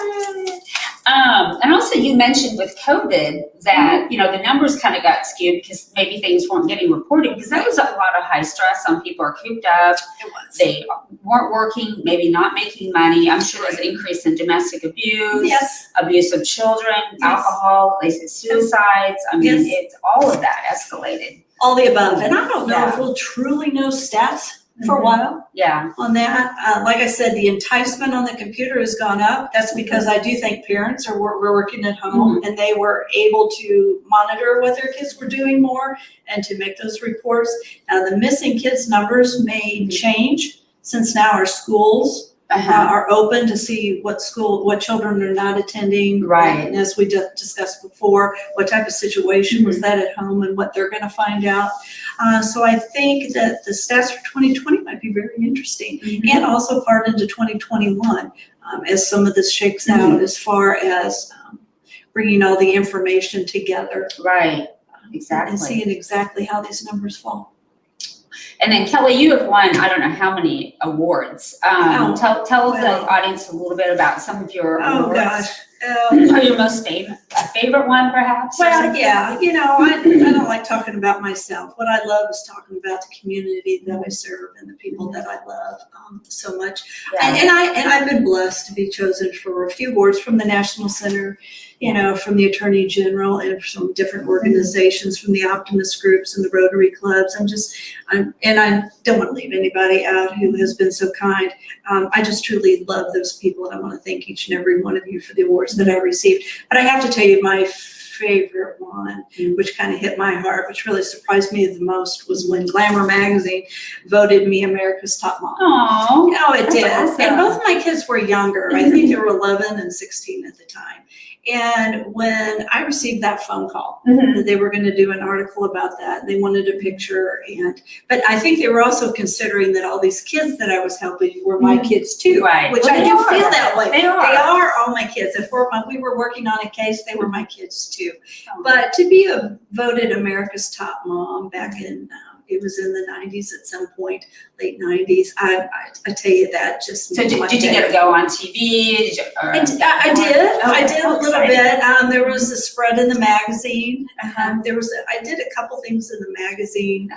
Speaker 1: And also you mentioned with COVID that, you know, the numbers kind of got skewed because maybe things weren't getting reported because there was a lot of high stress. Some people are cooped up.
Speaker 2: It was.
Speaker 1: They weren't working, maybe not making money. I'm sure there's an increase in domestic abuse,
Speaker 2: Yes.
Speaker 1: abuse of children,
Speaker 2: Yes.
Speaker 1: alcohol, they said suicides. I mean,
Speaker 2: Yes.
Speaker 1: it's all of that escalated.
Speaker 2: All the above. And I don't know
Speaker 1: Yeah.
Speaker 2: if we'll truly know stats for a while
Speaker 1: Yeah.
Speaker 2: on that. Like I said, the enticement on the computer has gone up. That's because I do think parents were working at home and they were able to monitor what their kids were doing more and to make those reports. Now, the missing kids numbers may change since now our schools are open to see what children are not attending.
Speaker 1: Right.
Speaker 2: And as we discussed before, what type of situation was that at home and what they're going to find out. So I think that the stats for 2020 might be very interesting and also part into 2021 as some of this shakes out as far as bringing all the information together.
Speaker 1: Right. Exactly.
Speaker 2: And seeing exactly how these numbers fall.
Speaker 1: And then Kelly, you have won, I don't know how many awards. Tell the audience a little bit about some of your awards.
Speaker 2: Oh, gosh.
Speaker 1: Or your most favorite one, perhaps?
Speaker 2: Well, yeah, you know, I don't like talking about myself. What I love is talking about the community that I serve and the people that I love so much.
Speaker 1: Yeah.
Speaker 2: And I've been blessed to be chosen for a few awards from the National Center, you know, from the Attorney General and from different organizations, from the Optimist groups and the Rotary clubs. And I don't want to leave anybody out who has been so kind. I just truly love those people, and I want to thank each and every one of you for the awards that I received. But I have to tell you, my favorite one, which kind of hit my heart, which really surprised me the most, was when Glamour magazine voted me America's Top Mom.
Speaker 1: Oh,
Speaker 2: You know, it did.
Speaker 1: awesome.
Speaker 2: And both of my kids were younger. I think they were 11 and 16 at the time. And when I received that phone call, that they were going to do an article about that, they wanted a picture. But I think they were also considering that all these kids that I was helping were my kids too.
Speaker 1: Right.
Speaker 2: Which
Speaker 1: Well,
Speaker 2: I
Speaker 1: they
Speaker 2: do
Speaker 1: are.
Speaker 2: feel that way.
Speaker 1: They are.
Speaker 2: They are all my kids. If we were working on a case, they were my kids too. But to be voted America's Top Mom back in, it was in the 90s at some point, late 90s. I tell you that just.
Speaker 1: So did you get to go on TV?
Speaker 2: I did a little
Speaker 1: exciting.
Speaker 2: bit. There was a spread in the magazine. I did a couple things in the magazine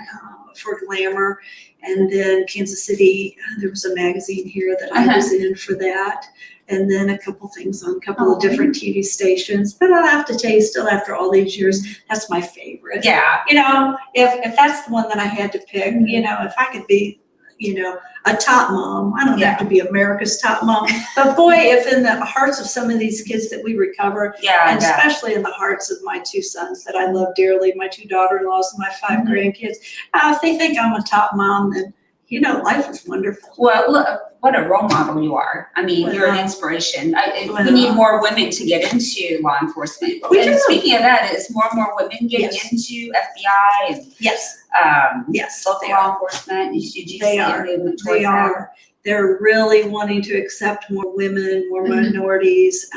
Speaker 2: for Glamour, and then Kansas City. There was a magazine here that I was in for that, and then a couple things on a couple of different TV stations. But I'll have to tell you, still after all these years, that's my favorite.
Speaker 1: Yeah.
Speaker 2: You know, if that's the one that I had to pick, you know, if I could be, you know, a top mom, I don't have to be America's top mom. But boy, if in the hearts of some of these kids that we recover, and especially in the hearts of my two sons that I love dearly, my two daughter-in-laws and my 5 grandkids, if they think I'm a top mom, then, you know, life is wonderful.
Speaker 1: Well, look, what a role model you are. I mean, you're an inspiration. We need more women to get into law enforcement. And speaking of that, is more and more women getting into FBI and local law enforcement?
Speaker 2: They are. They're really wanting to accept more women, more minorities.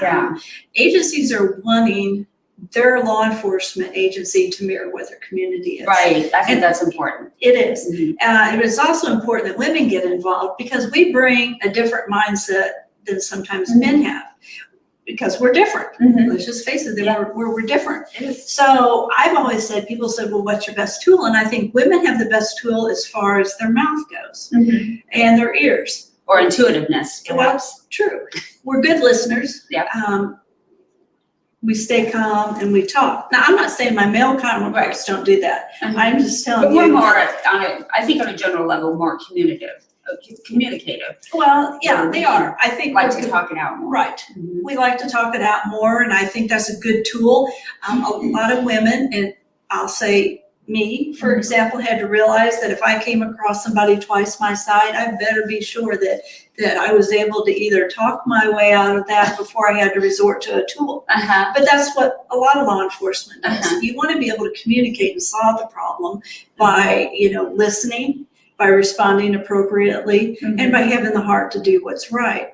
Speaker 2: Agencies are wanting their law enforcement agency to mirror what their community is.
Speaker 1: Right, I think that's important.
Speaker 2: It is. And it's also important that women get involved because we bring a different mindset than sometimes men have. Because we're different. Let's just face it, we're different. So I've always said, people said, well, what's your best tool? And I think women have the best tool as far as their mouth goes and their ears.
Speaker 1: Or intuitiveness.
Speaker 2: Well, true. We're good listeners. We stay calm and we talk. Now, I'm not saying my male counterparts don't do that. I'm just telling you.
Speaker 1: But we're more I think on a general level, more communicative.
Speaker 2: Well, yeah, they are. I think
Speaker 1: like to talk it out more.
Speaker 2: Right. We like to talk it out more, and I think that's a good tool. A lot of women, and I'll say me, for example, had to realize that if I came across somebody twice my side, I better be sure that I was able to either talk my way out of that before I had to resort to a tool. But that's what a lot of law enforcement does. You want to be able to communicate and solve the problem by, you know, listening, by responding appropriately, and by having the heart to do what's right.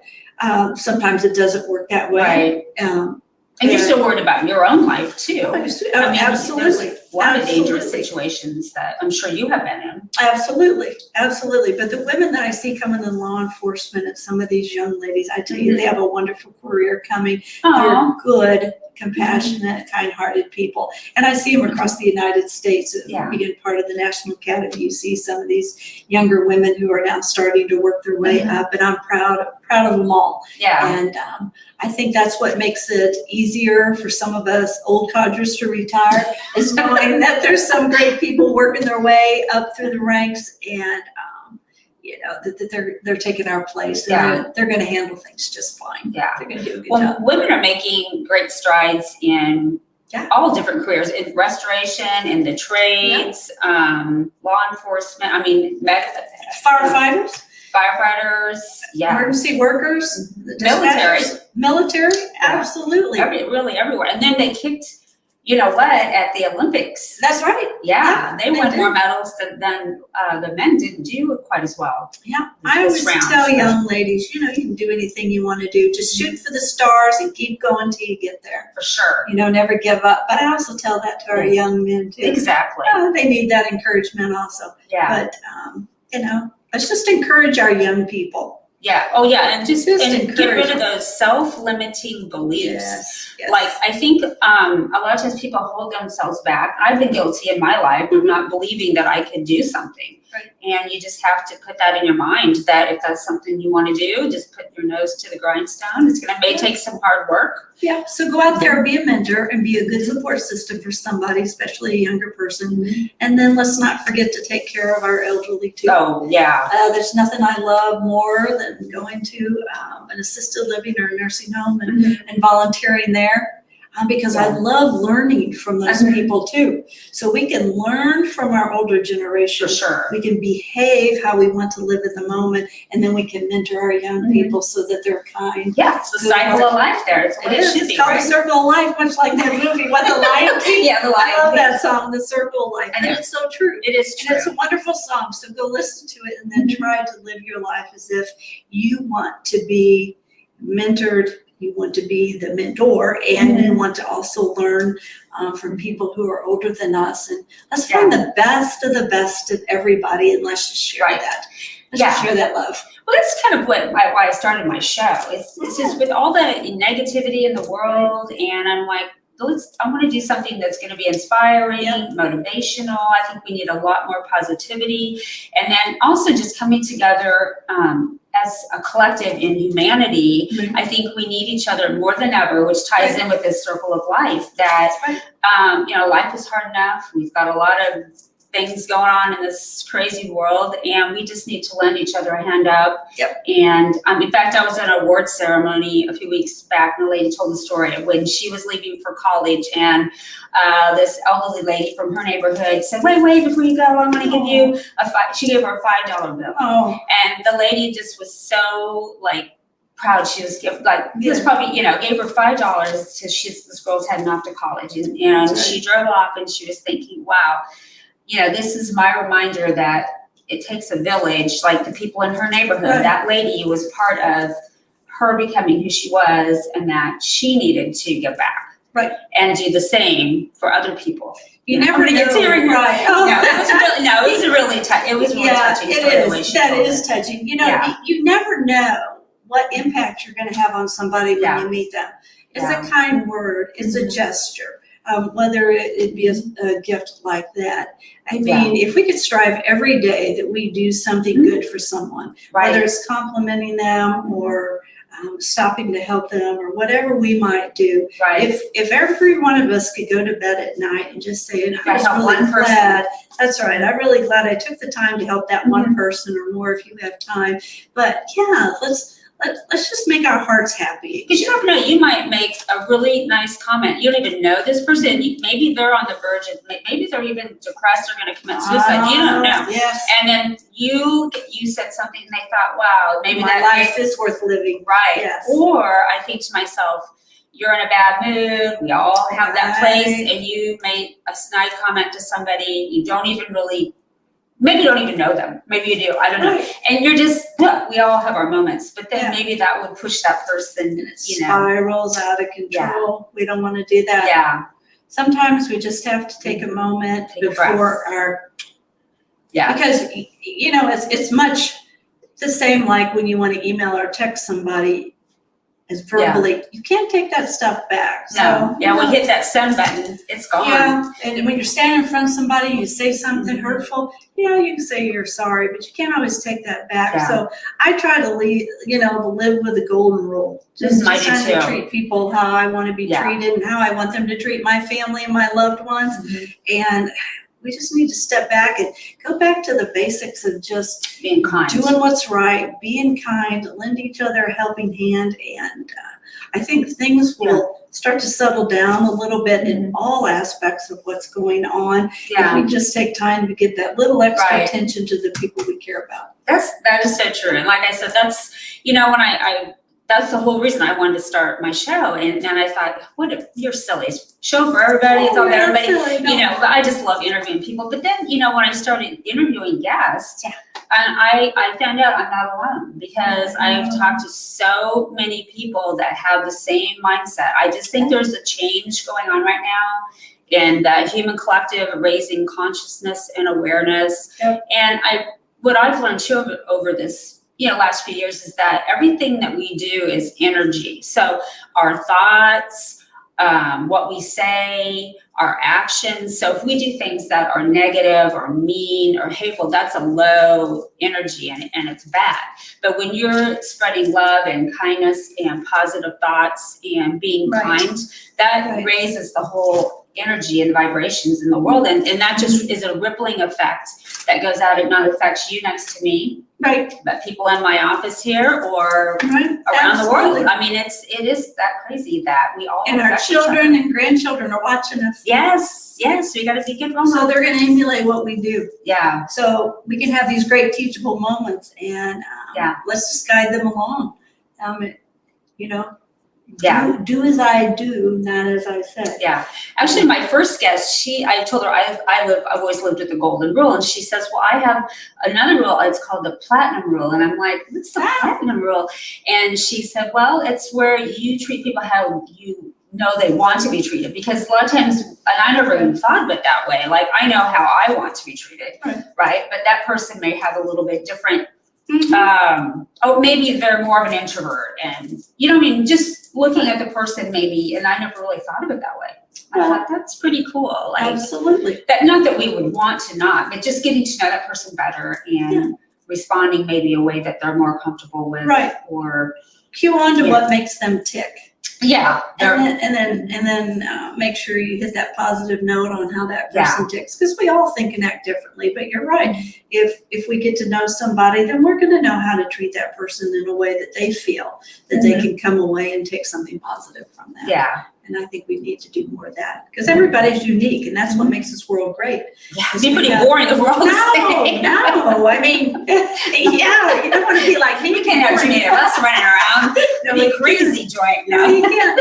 Speaker 2: Sometimes it doesn't work that way.
Speaker 1: Right. And you're still worried about your own life too.
Speaker 2: Absolutely.
Speaker 1: lot of dangerous
Speaker 2: Absolutely.
Speaker 1: situations that I'm sure you have been in.
Speaker 2: Absolutely, absolutely. But the women that I see coming in law enforcement and some of these young ladies, I tell you, they have a wonderful career coming. They're good, compassionate, kind-hearted people. And I see them across the United States.
Speaker 1: Yeah.
Speaker 2: Being part of the National Academy, you see some of these younger women who are now starting to work their way up, and I'm proud of them all.
Speaker 1: Yeah.
Speaker 2: And I think that's what makes it easier for some of us old codgers to retire, is knowing that there's some great people working their way up through the ranks, and that they're taking our place. And they're going to handle things just fine.
Speaker 1: Yeah.
Speaker 2: They're going to do a good job.
Speaker 1: Women are making great strides in all different careers, in restoration, in the trades, law enforcement. I mean, firefighters,
Speaker 2: emergency workers,
Speaker 1: military,
Speaker 2: absolutely.
Speaker 1: Really everywhere. And then they kicked, you know what, at the Olympics.
Speaker 2: That's right.
Speaker 1: Yeah, they won more medals than the men didn't do quite as well.
Speaker 2: Yeah, I always tell young ladies, you can do anything you want to do. Just shoot for the stars and keep going till you get there.
Speaker 1: For sure.
Speaker 2: Never give up. But I also tell that to our young men too.
Speaker 1: Exactly.
Speaker 2: They need that encouragement also.
Speaker 1: Yeah.
Speaker 2: But let's just encourage our young people.
Speaker 1: Yeah. Oh, yeah. And just
Speaker 2: encourage
Speaker 1: get rid of those self-limiting beliefs.
Speaker 2: Yes.
Speaker 1: Like, I think a lot of times people hold themselves back. I've been guilty in my life of not believing that I could do something.
Speaker 2: Right.
Speaker 1: And you just have to put that in your mind, that if that's something you want to do, just put your nose to the grindstone. It's may take some hard work.
Speaker 2: Yeah. So go out there, be a mentor, and be a good support system for somebody, especially a younger person. Mm-hmm. And then let's not forget to take care of our elderly too.
Speaker 1: Oh, yeah.
Speaker 2: There's nothing I love more than going to an assisted living or a nursing home and volunteering there. Because I love learning from those people too. So we can learn from our older generation.
Speaker 1: For sure.
Speaker 2: We can behave how we want to live in the moment, and then we can mentor our young people so that they're kind.
Speaker 1: Yeah, it's the cycle of life there. It is.
Speaker 2: It's called the circle of life, much like that movie, What, the Lion King?
Speaker 1: Yeah, the Lion King.
Speaker 2: I love that song, The Circle of Life. And it's so true.
Speaker 1: It is true.
Speaker 2: And it's a wonderful song. So go listen to it and then try to live your life as if you want to be mentored. You want to be the mentor, and you want to also learn from people who are older than us. And let's find the best of everybody, and let's just share that. Let's just share that love.
Speaker 1: Well, that's kind of why I started my show. It's just with all the negativity in the world, and I'm like, I want to do something that's going to be inspiring, motivational. I think we need a lot more positivity. And then also just coming together as a collective in humanity. I think we need each other more than ever, which ties in with this circle of life, that, life is hard enough. We've got a lot of things going on in this crazy world, and we just need to lend each other a hand up. And in fact, I was at an award ceremony a few weeks back, and a lady told the story of when she was leaving for college, and this elderly lady from her neighborhood said, wait, before you go, I want to give you she gave her a $5 bill. And the lady just was so proud. She was this probably, gave her $5 to this girl's heading off to college. And she drove off, and she was thinking, wow, this is my reminder that it takes a village, like the people in her neighborhood. That lady was part of her becoming who she was, and that she needed to give back. And do the same for other people. You never know. It was really touching. It was really touching.
Speaker 2: It is. That is touching. You never know what impact you're going to have on somebody when you meet them. It's a kind word. It's a gesture. Whether it be a gift like that. I mean, if we could strive every day that we do something good for someone, whether it's complimenting them or stopping to help them or whatever we might do. If every one of us could go to bed at night and just say, I was really glad. That's right. I'm really glad I took the time to help that one person, or more if you have time. But let's just make our hearts happy.
Speaker 1: Because you never know, you might make a really nice comment. You don't even know this person. Maybe they're on the verge of, maybe they're even depressed or going to commit suicide. You don't know.
Speaker 2: Yes.
Speaker 1: And then you said something and they thought, wow, maybe
Speaker 2: my life is worth living. Yes.
Speaker 1: Or I think to myself, you're in a bad mood. We all have that place. And you made a snide comment to somebody. You don't even really, maybe you don't even know them. Maybe you do. I don't know. And you're just, we all have our moments. But then maybe that would push that person,
Speaker 2: and it spirals out of control. We don't want to do that. sometimes we just have to take a moment
Speaker 1: Take a
Speaker 2: before because, it's much the same like when you want to email or text somebody as verbally, you can't take that stuff back.
Speaker 1: No, we hit that send button, it's gone.
Speaker 2: Yeah, and when you're standing in front of somebody, you say something hurtful, you can say you're sorry, but you can't always take that back.
Speaker 1: Yeah.
Speaker 2: So I try to live with the golden rule. Just
Speaker 1: I do
Speaker 2: trying to
Speaker 1: too.
Speaker 2: treat people how I want to be treated and how I want them to treat my family and my loved ones. And we just need to step back and go back to the basics of just
Speaker 1: being kind,
Speaker 2: doing what's right, being kind, lend each other a helping hand, and I think things will start to settle down a little bit in all aspects of what's going on if we just take time to give that little extra attention to the people we care about.
Speaker 1: That is so true, and like I said, that's when I that's the whole reason I wanted to start my show, and I thought, you're silly. Show for everybody, it's all about everybody, but I just love interviewing people. But then, when I started interviewing guests, and I found out I'm not alone, because I've talked to so many people that have the same mindset. I just think there's a change going on right now in the human collective, raising consciousness and awareness. And what I've learned too over this last few years is that everything that we do is energy. So our thoughts, what we say, our actions. So if we do things that are negative or mean or hateful, that's a low energy and it's bad. But when you're spreading love and kindness and positive thoughts and being kind, that raises the whole energy and vibrations in the world. And that just is a rippling effect that goes out. It not affects you next to me, but people in my office here or around the world. I mean, it is that crazy that we all
Speaker 2: and our children and grandchildren are watching us.
Speaker 1: Yes, we got to be good role models.
Speaker 2: So they're going to emulate what we do.
Speaker 1: Yeah.
Speaker 2: So we can have these great teachable moments, and let's just guide them along. Do as I do, not as I said.
Speaker 1: Yeah. Actually, my first guest, I told her I've always lived with the golden rule, and she says, well, I have another rule. It's called the platinum rule, and I'm like, what's the platinum rule? And she said, well, it's where you treat people how you know they want to be treated, because a lot of times, and I never even thought of it that way. Like, I know how I want to be treated, right? But that person may have a little bit different. Maybe they're more of an introvert, and just looking at the person maybe, and I never really thought of it that way. I thought that's pretty cool. Like,
Speaker 2: absolutely.
Speaker 1: That not that we would want to not, but just getting to know that person better and responding maybe a way that they're more comfortable with, or
Speaker 2: cue on to what makes them tick.
Speaker 1: Yeah.
Speaker 2: And then make sure you hit that positive note on how that person ticks, because we all think and act differently. But you're right. If we get to know somebody, then we're going to know how to treat that person in a way that they feel that they can come away and take something positive from that.
Speaker 1: Yeah.
Speaker 2: And I think we need to do more of that, because everybody's unique, and that's what makes this world great.
Speaker 1: Yeah, it'd be pretty boring if we're all the same.
Speaker 2: No, I mean, you don't want to be like me.
Speaker 1: We can't have too many of us running around. It'll be crazy joint.
Speaker 2: No, you can't.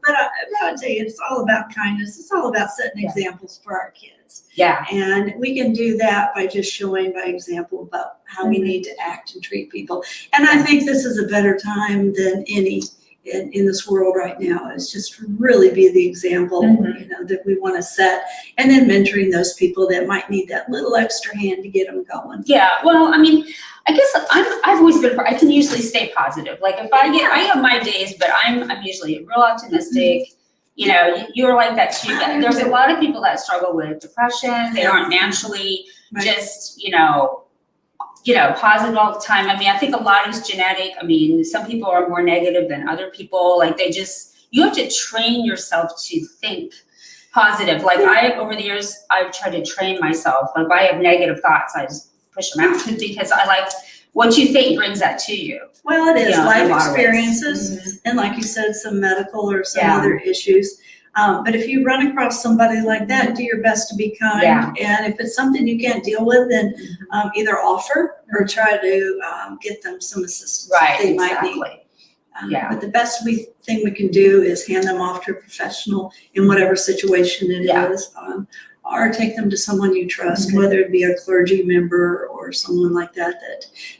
Speaker 2: But I'll tell you, it's all about kindness. It's all about setting examples for our kids.
Speaker 1: Yeah.
Speaker 2: And we can do that by just showing by example about how we need to act and treat people. And I think this is a better time than any in this world right now, is just really be the example that we want to set, and then mentoring those people that might need that little extra hand to get them going.
Speaker 1: Yeah, well, I mean, I guess I've always been, I can usually stay positive. Like if I have my days, but I'm usually real optimistic. You're like that too. But there's a lot of people that struggle with depression. They aren't naturally just, positive all the time. I mean, I think a lot is genetic. I mean, some people are more negative than other people. Like you have to train yourself to think positive. Like over the years, I've tried to train myself. Like if I have negative thoughts, I just push them out, because I like what you think brings that to you.
Speaker 2: Well, it is life experiences, and like you said, some medical or some other issues. But if you run across somebody like that, do your best to be kind. And if it's something you can't deal with, then either offer or try to get them some assistance that they might need. But the best thing we can do is hand them off to a professional in whatever situation it is, or take them to someone you trust, whether it be a clergy member or someone like that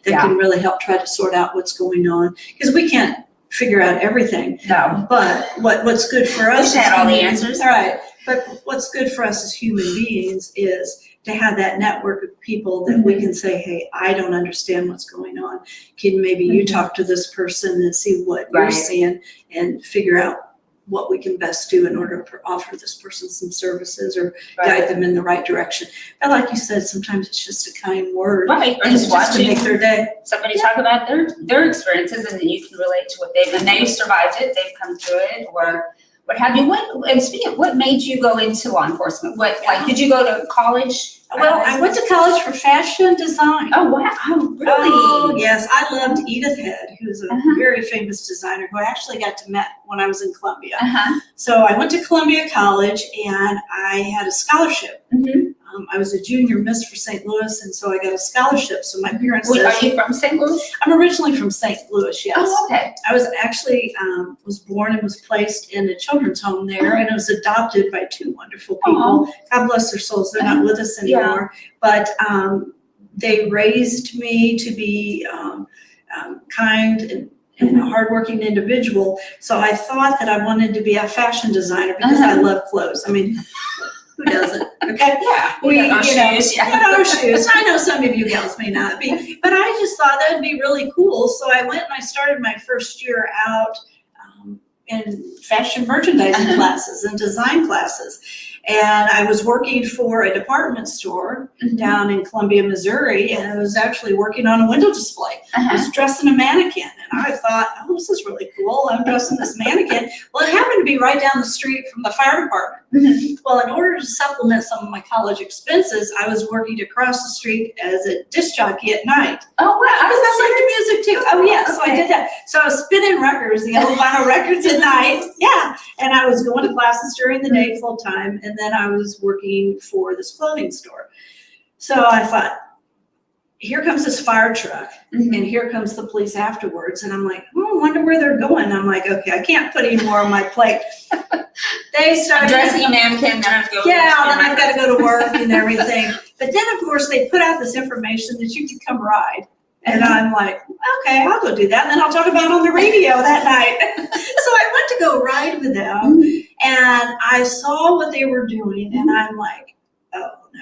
Speaker 2: can really help try to sort out what's going on. Because we can't figure out everything.
Speaker 1: No.
Speaker 2: But what's good for us,
Speaker 1: Wish I had all the answers.
Speaker 2: all right. But what's good for us as human beings is to have that network of people that we can say, hey, I don't understand what's going on. Can maybe you talk to this person and see what you're seeing and figure out what we can best do in order to offer this person some services or guide them in the right direction. And like you said, sometimes it's just a kind word.
Speaker 1: Right, or
Speaker 2: and
Speaker 1: just
Speaker 2: to
Speaker 1: watching
Speaker 2: make their day.
Speaker 1: somebody talk about their experiences, and then you can relate to what they've survived it, they've come through it, or what have you. And speaking of, what made you go into law enforcement? Did you go to college?
Speaker 2: Well, I went to college for fashion design.
Speaker 1: Oh, wow. Oh, really?
Speaker 2: Oh, yes. I loved Edith Head, who's a very famous designer who I actually got to meet when I was in Columbia. So I went to Columbia College and I had a scholarship. I was a junior miss for St. Louis, and so I got a scholarship. So my parents said,
Speaker 1: are you from St. Louis?
Speaker 2: I'm originally from St. Louis, yes.
Speaker 1: Oh, okay.
Speaker 2: I was actually was born and was placed in a children's home there, and I was adopted by two wonderful people. God bless their souls. They're not with us anymore. But they raised me to be kind and a hardworking individual. So I thought that I wanted to be a fashion designer because I love clothes. I mean, who doesn't? Okay.
Speaker 1: Yeah.
Speaker 2: Our shoes. I know some of you gals may not be, but I just thought that would be really cool. So I went and I started my first year out in fashion merchandising classes and design classes. And I was working for a department store down in Columbia, Missouri, and I was actually working on a window display. I was dressing a mannequin, and I thought, oh, this is really cool. I'm dressing this mannequin. Well, it happened to be right down the street from the fire department. Well, in order to supplement some of my college expenses, I was working across the street as a disc jockey at night.
Speaker 1: Oh, wow.
Speaker 2: I was listening to music too. Oh, yeah. So I did that. So I was spinning records, the old vinyl records at night. Yeah. And I was going to classes during the day full time. And then I was working for this clothing store. So I thought, here comes this fire truck, and here comes the police afterwards. And I'm like, oh, I wonder where they're going. I'm like, okay, I can't put any more on my plate. They started
Speaker 1: dressing a mannequin, then I have to go.
Speaker 2: Yeah, then I've got to go to work and everything. But then, of course, they put out this information that you could come ride. And I'm like, okay, I'll go do that. And then I'll talk about it on the radio that night. So I went to go ride with them, and I saw what they were doing, and I'm like, oh, no.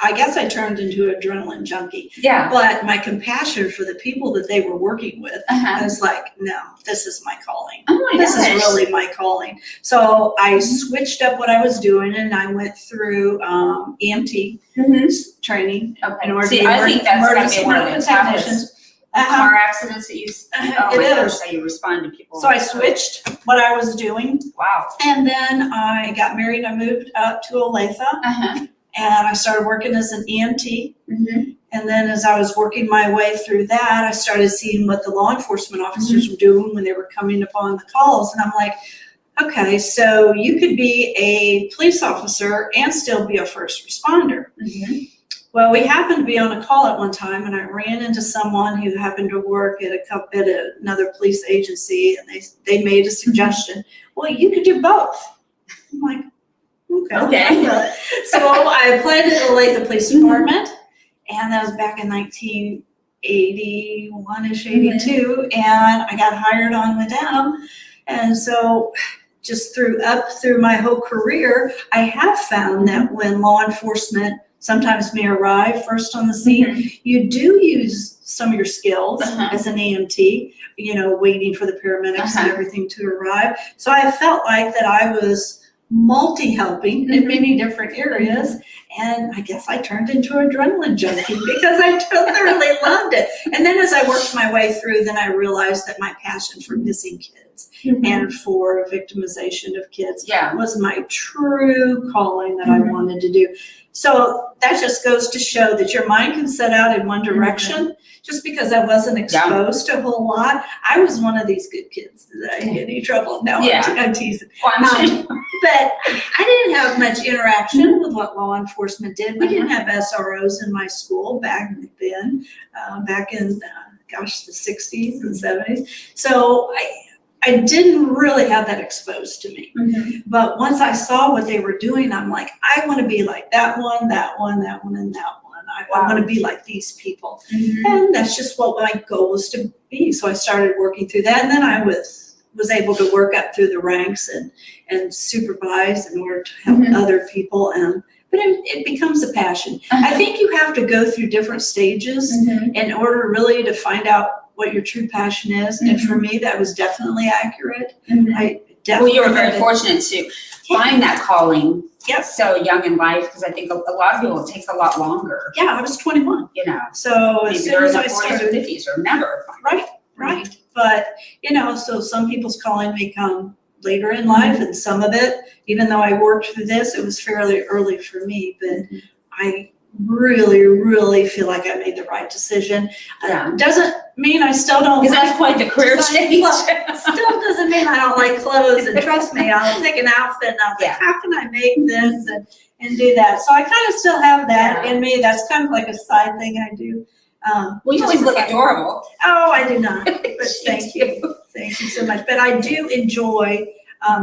Speaker 2: I guess I turned into an adrenaline junkie.
Speaker 1: Yeah.
Speaker 2: But my compassion for the people that they were working with, I was like, no, this is my calling.
Speaker 1: Oh my
Speaker 2: This
Speaker 1: gosh.
Speaker 2: is really my calling. So I switched up what I was doing, and I went through EMT training.
Speaker 1: Okay.
Speaker 2: In order
Speaker 1: See,
Speaker 2: to be
Speaker 1: I think that's going to
Speaker 2: emergency
Speaker 1: be one of the
Speaker 2: medical
Speaker 1: toughest
Speaker 2: technicians.
Speaker 1: car accidents that you
Speaker 2: It is.
Speaker 1: how you respond to people.
Speaker 2: So I switched what I was doing,
Speaker 1: Wow.
Speaker 2: and then I got married. I moved up to Olathe, and I started working as an EMT. And then as I was working my way through that, I started seeing what the law enforcement officers were doing when they were coming upon the calls. And I'm like, okay, so you could be a police officer and still be a first responder. Well, we happened to be on a call at one time, and I ran into someone who happened to work at another police agency, and they made a suggestion. Well, you could do both. I'm like, okay. So I applied to the Olathe Police Department, and that was back in 1981-ish, 82, and I got hired on with them. And so just through my whole career, I have found that when law enforcement sometimes may arrive first on the scene, you do use some of your skills as an EMT, waiting for the paramedics and everything to arrive. So I felt like that I was multi-helping in many different areas. And I guess I turned into an adrenaline junkie because I thoroughly loved it. And then as I worked my way through, then I realized that my passion for missing kids and for victimization of kids was my true calling that I wanted to do. So that just goes to show that your mind can set out in one direction. Just because I wasn't exposed to a whole lot, I was one of these good kids that I didn't get any trouble. No, I'm teasing.
Speaker 1: Well, I'm sure.
Speaker 2: But I didn't have much interaction with what law enforcement did. We didn't have SROs in my school back then, back in, the 60s and 70s. So I didn't really have that exposed to me. But once I saw what they were doing, I'm like, I want to be like that one, that one, that one, and that one. I want to be like these people. And that's just what my goal was to, be. So I started working through that, and then I was able to work up through the ranks and supervise in order to help other people. But it becomes a passion. I think you have to go through different stages in order really to find out what your true passion is. And for me, that was definitely accurate. I definitely.
Speaker 1: Well, you were very fortunate to find that calling so young in life, because I think a lot of people, it takes a lot longer.
Speaker 2: Yeah, I was 21.
Speaker 1: You know,
Speaker 2: so
Speaker 1: maybe
Speaker 2: as soon
Speaker 1: they're in
Speaker 2: as
Speaker 1: their
Speaker 2: I
Speaker 1: 40s
Speaker 2: started,
Speaker 1: or 50s or never.
Speaker 2: Right. But, so some people's calling may come later in life, and some of it, even though I worked through this, it was fairly early for me, but I really, really feel like I made the right decision. Doesn't mean I still don't.
Speaker 1: Because that's quite the career change.
Speaker 2: Still doesn't mean I don't like clothes, and trust me, I'll take an outfit and I'll think, how can I make this and do that? So I kind of still have that in me. That's kind of like a side thing I do.
Speaker 1: Well, you always look adorable.
Speaker 2: Oh, I do not. But thank you. Thank you so much. But I do enjoy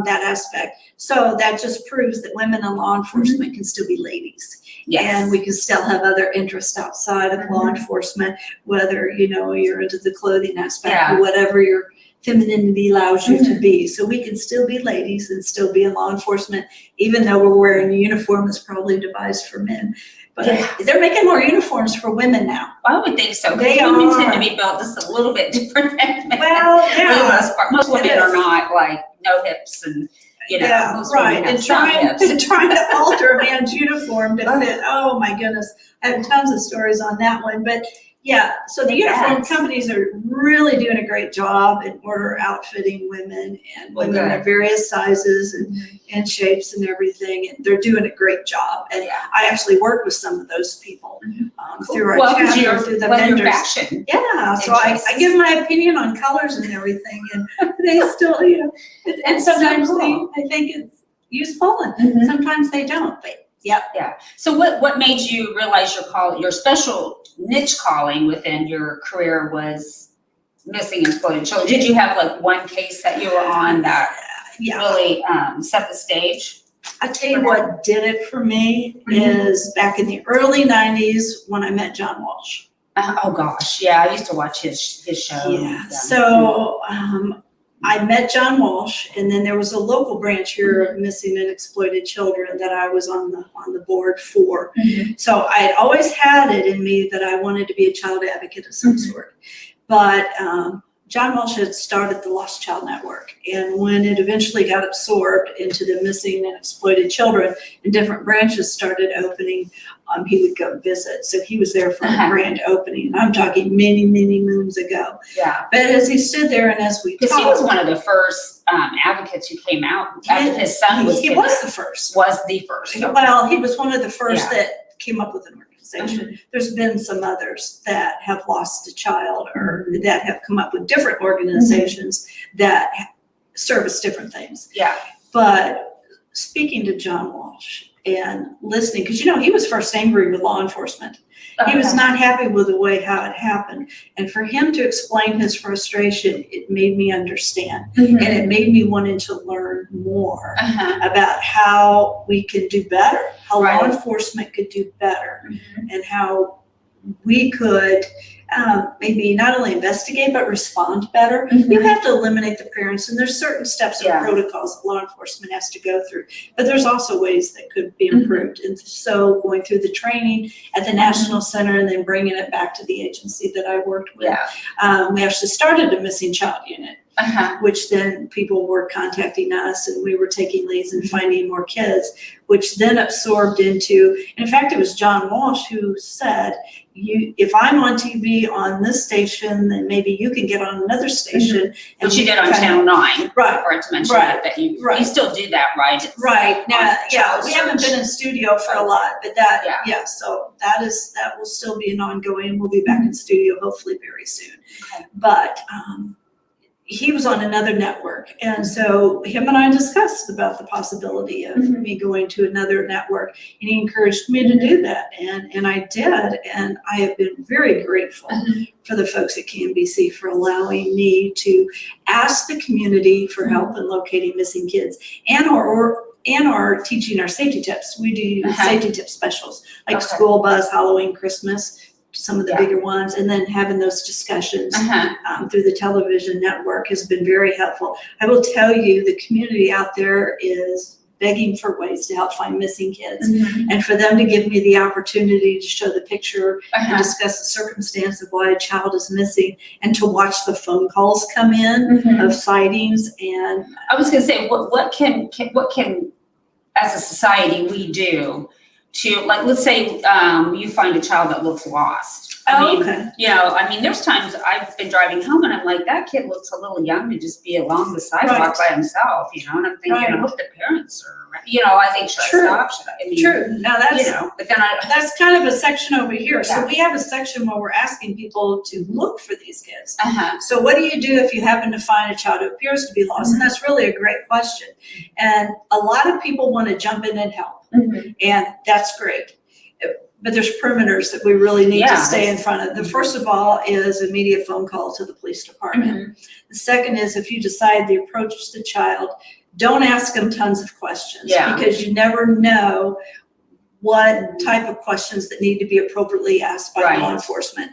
Speaker 2: that aspect. So that just proves that women in law enforcement can still be ladies. Yes. And we can still have other interests outside of law enforcement, whether, you're into the clothing aspect or whatever your femininity allows you to be. So we can still be ladies and still be in law enforcement, even though we're wearing a uniform that's probably devised for men. But they're making more uniforms for women now.
Speaker 1: I would think so.
Speaker 2: They
Speaker 1: women
Speaker 2: are.
Speaker 1: tend to be built just a little bit different than men.
Speaker 2: Well,
Speaker 1: For the most part. Most women are not like no hips and most women have some hips.
Speaker 2: And trying to alter a man's uniform to fit. Oh my goodness, I have tons of stories on that one. But so the uniform companies are really doing a great job in order outfitting women and women of various sizes and shapes and everything. And they're doing a great job. And I actually worked with some of those people through our chapter, through the vendors.
Speaker 1: Fashion.
Speaker 2: Yeah, so I give my opinion on colors and everything, and they still, and sometimes I think it's useful, and sometimes they don't. But
Speaker 1: So what made you realize your special niche calling within your career was missing and exploited children? Did you have like one case that you were on that really set the stage?
Speaker 2: I tell you what did it for me is back in the early 90s when I met John Walsh.
Speaker 1: Oh gosh, I used to watch his show.
Speaker 2: So I met John Walsh, and then there was a local branch here of missing and exploited children that I was on the board for. So I had always had it in me that I wanted to be a child advocate of some sort. But John Walsh had started the Lost Child Network, and when it eventually got absorbed into the missing and exploited children, and different branches started opening, he would go visit. So he was there for the grand opening, and I'm talking many, many moons ago. But as he stood there and as we talked,
Speaker 1: because he was one of the first advocates who came out after his son was
Speaker 2: kidnapped. Was the first.
Speaker 1: Okay.
Speaker 2: Well, he was one of the first that came up with an organization. There's been some others that have lost a child or that have come up with different organizations that service different things. But speaking to John Walsh and listening, because he was first angry with law enforcement. He was not happy with the way how it happened. And for him to explain his frustration, it made me understand. And it made me wanting to learn more about how we could do better, how law enforcement could do better, and how we could maybe not only investigate, but respond better. You have to eliminate the parents, and there's certain steps and protocols that law enforcement has to go through, but there's also ways that could be improved. And so going through the training at the National Center and then bringing it back to the agency that I worked with. We actually started a missing child unit, which then people were contacting us, and we were taking leads and finding more kids, which then absorbed into, in fact, it was John Walsh who said, if I'm on TV on this station, then maybe you can get on another station. And
Speaker 1: which you did on Channel 9.
Speaker 2: Right.
Speaker 1: To mention that you still do that, right?
Speaker 2: Right. Now, we haven't been in studio for a lot, but so that will still be an ongoing, and we'll be back in studio hopefully very soon. But he was on another network, and so him and I discussed about the possibility of me going to another network, and he encouraged me to do that, and I did, and I have been very grateful for the folks at KMBC for allowing me to ask the community for help in locating missing kids, and or teaching our safety tips. We do safety tip specials like school bus, Halloween, Christmas. some of the
Speaker 1: Yeah.
Speaker 2: bigger ones, and then having those discussions through the television network has been very helpful. I will tell you, the community out there is begging for ways to help find missing kids, and for them to give me the opportunity to show the picture and discuss the circumstance of why a child is missing, and to watch the phone calls come in of sightings. And
Speaker 1: I was gonna say, what can as a society we do to, like, let's say you find a child that looks lost. I mean, there's times I've been driving home and I'm like, that kid looks a little young to just be along the sidewalk by himself, and I'm thinking, I hope the parents are, I think, should I stop? I mean,
Speaker 2: True. Now that's,
Speaker 1: but then
Speaker 2: that's kind of a section over here. So we have a section where we're asking people to look for these kids. So what do you do if you happen to find a child who appears to be lost? And that's really a great question. And a lot of people want to jump in and help. And that's great. But there's perimeters that we really need to stay in front of. The first of all is immediate phone call to the police department. The second is, if you decide to approach the child, don't ask them tons of questions, because you never know what type of questions that need to be appropriately asked by law enforcement.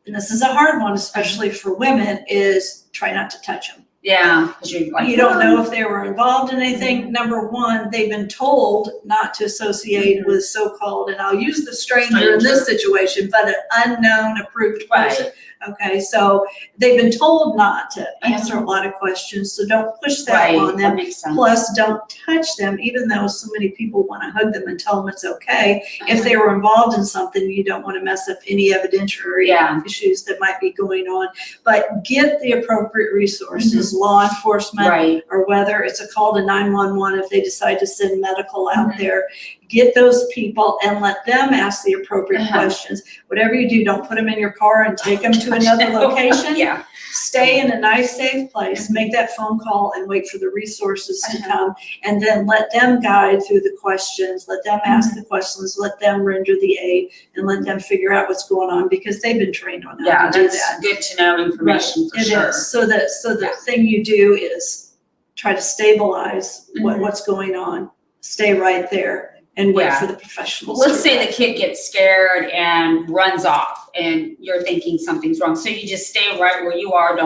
Speaker 2: And this is a hard one, especially for women, is try not to touch them. Because you don't know if they were involved in anything. Number one, they've been told not to associate with so-called, and I'll use the stranger in this situation, but an unknown approved person. Okay, so they've been told not to answer a lot of questions, so don't push that on them.
Speaker 1: That makes sense.
Speaker 2: Plus, don't touch them, even though so many people want to hug them and tell them it's okay. If they were involved in something, you don't want to mess up any evidentiary issues that might be going on. But get the appropriate resources, law enforcement, or whether it's a call to 911 if they decide to send medical out there. Get those people and let them ask the appropriate questions. Whatever you do, don't put them in your car and take them to another location. Stay in a nice, safe place, make that phone call and wait for the resources to come, and then let them guide through the questions, let them ask the questions, let them render the aid, and let them figure out what's going on, because they've been trained on how to do that.
Speaker 1: That's good to know information for sure.
Speaker 2: It is. So the thing you do is try to stabilize what's going on, stay right there, and wait for the professionals.
Speaker 1: Let's say the kid gets scared and runs off, and you're thinking something's wrong. So you just stay right where you are,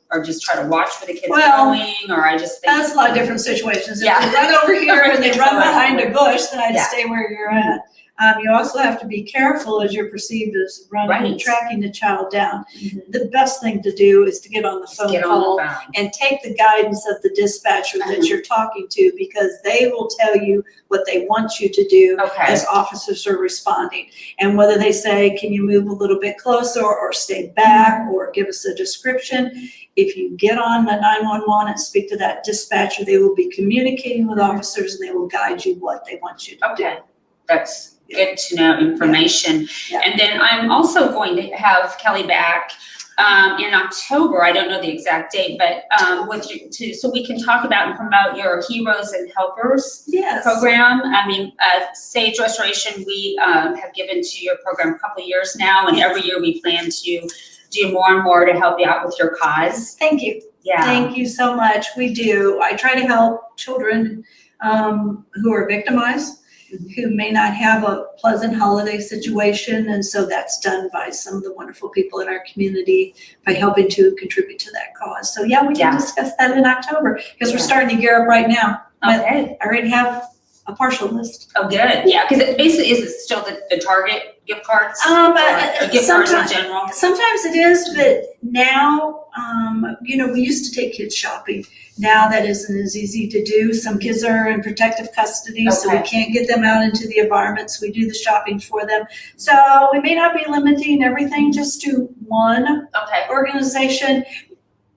Speaker 1: or just try to watch where the kid's going, or I just think. That's
Speaker 2: a lot of different situations. If they run over here and they run behind a bush, then I'd stay where you're at. You also have to be careful as you're perceived as running and tracking the child down. The best thing to do is to get on the phone call and take the guidance of the dispatcher that you're talking to, because they will tell you what they want you to do as officers are responding. And whether they say, can you move a little bit closer, or stay back, or give us a description. If you get on the 911 and speak to that dispatcher, they will be communicating with officers, and they will guide you what they want you to do.
Speaker 1: That's good to know information. And then I'm also going to have Kelli back in October. I don't know the exact date, but so we can talk about and promote your Heroes and Helpers program. I mean, Sage Restoration, we have given to your program a couple of years now, and every year we plan to do more and more to help you out with your cause.
Speaker 2: Thank you. Thank you so much. We do. I try to help children who are victimized, who may not have a pleasant holiday situation, and so that's done by some of the wonderful people in our community by helping to contribute to that cause. So we can discuss that in October, because we're starting to gear up right now. I already have a partial list.
Speaker 1: Oh, good. Yeah, because it basically is it still the Target gift cards? Or gift cards in general?
Speaker 2: Sometimes it is, but now, we used to take kids shopping. Now that isn't as easy to do. Some kids are in protective custody, so we can't get them out into the environments. We do the shopping for them. So we may not be limiting everything just to one organization.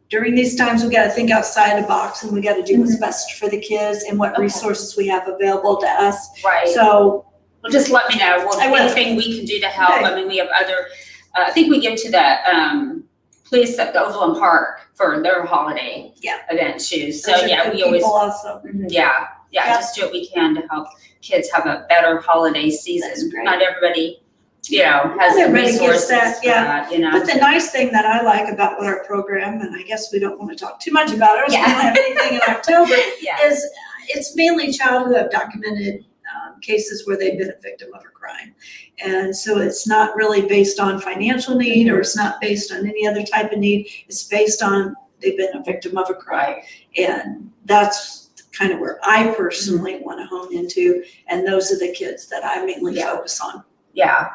Speaker 2: During these times, we got to think outside the box, and we got to do what's best for the kids and what resources we have available to us. So,
Speaker 1: well, just let me know. Anything we can do to help. I mean, we have other. I think we give to the police at the Overland Park for their holiday event too. So we always
Speaker 2: also.
Speaker 1: Just do what we can to help kids have a better holiday season. Not everybody. Has the resources for that,
Speaker 2: But the nice thing that I like about our program, and I guess we don't want to talk too much about it, we don't have anything in October, is it's mainly child who have documented cases where they've been a victim of a crime. And so it's not really based on financial need, or it's not based on any other type of need. It's based on they've been a victim of a crime. And that's kind of where I personally want to hone into. And those are the kids that I mainly focus on.
Speaker 1: Yeah.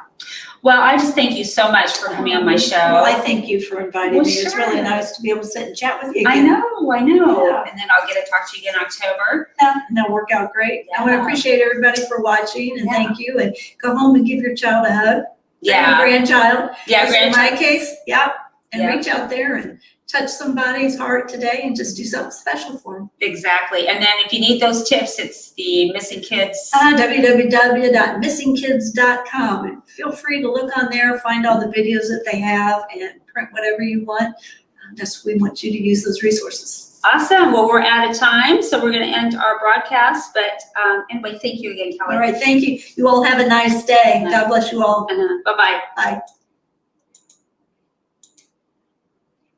Speaker 1: Well, I just thank you so much for coming on my show.
Speaker 2: Well, I thank you for inviting me. It's
Speaker 1: Sure.
Speaker 2: really nice to be able to sit and chat with you
Speaker 1: I
Speaker 2: again.
Speaker 1: know.
Speaker 2: Yeah.
Speaker 1: And then I'll get to talk to you again in October.
Speaker 2: And they'll work out great. I want to
Speaker 1: Yeah.
Speaker 2: appreciate everybody for watching, and thank you. And go home and give your child a hug.
Speaker 1: Yeah.
Speaker 2: Your grandchild.
Speaker 1: Yeah,
Speaker 2: In my case, and
Speaker 1: Yeah.
Speaker 2: reach out there and touch somebody's heart today and just do something special for them.
Speaker 1: Exactly. And then if you need those tips, it's the Missing Kids.
Speaker 2: www.missingkids.com, and feel free to look on there, find all the videos that they have, and print whatever you want. We want you to use those resources.
Speaker 1: Awesome. Well, we're out of time, so we're going to end our broadcast. But anyway, thank you again, Kelli.
Speaker 2: All right, thank you. You all have a nice day. God bless you all.
Speaker 1: Bye-bye.
Speaker 2: Bye.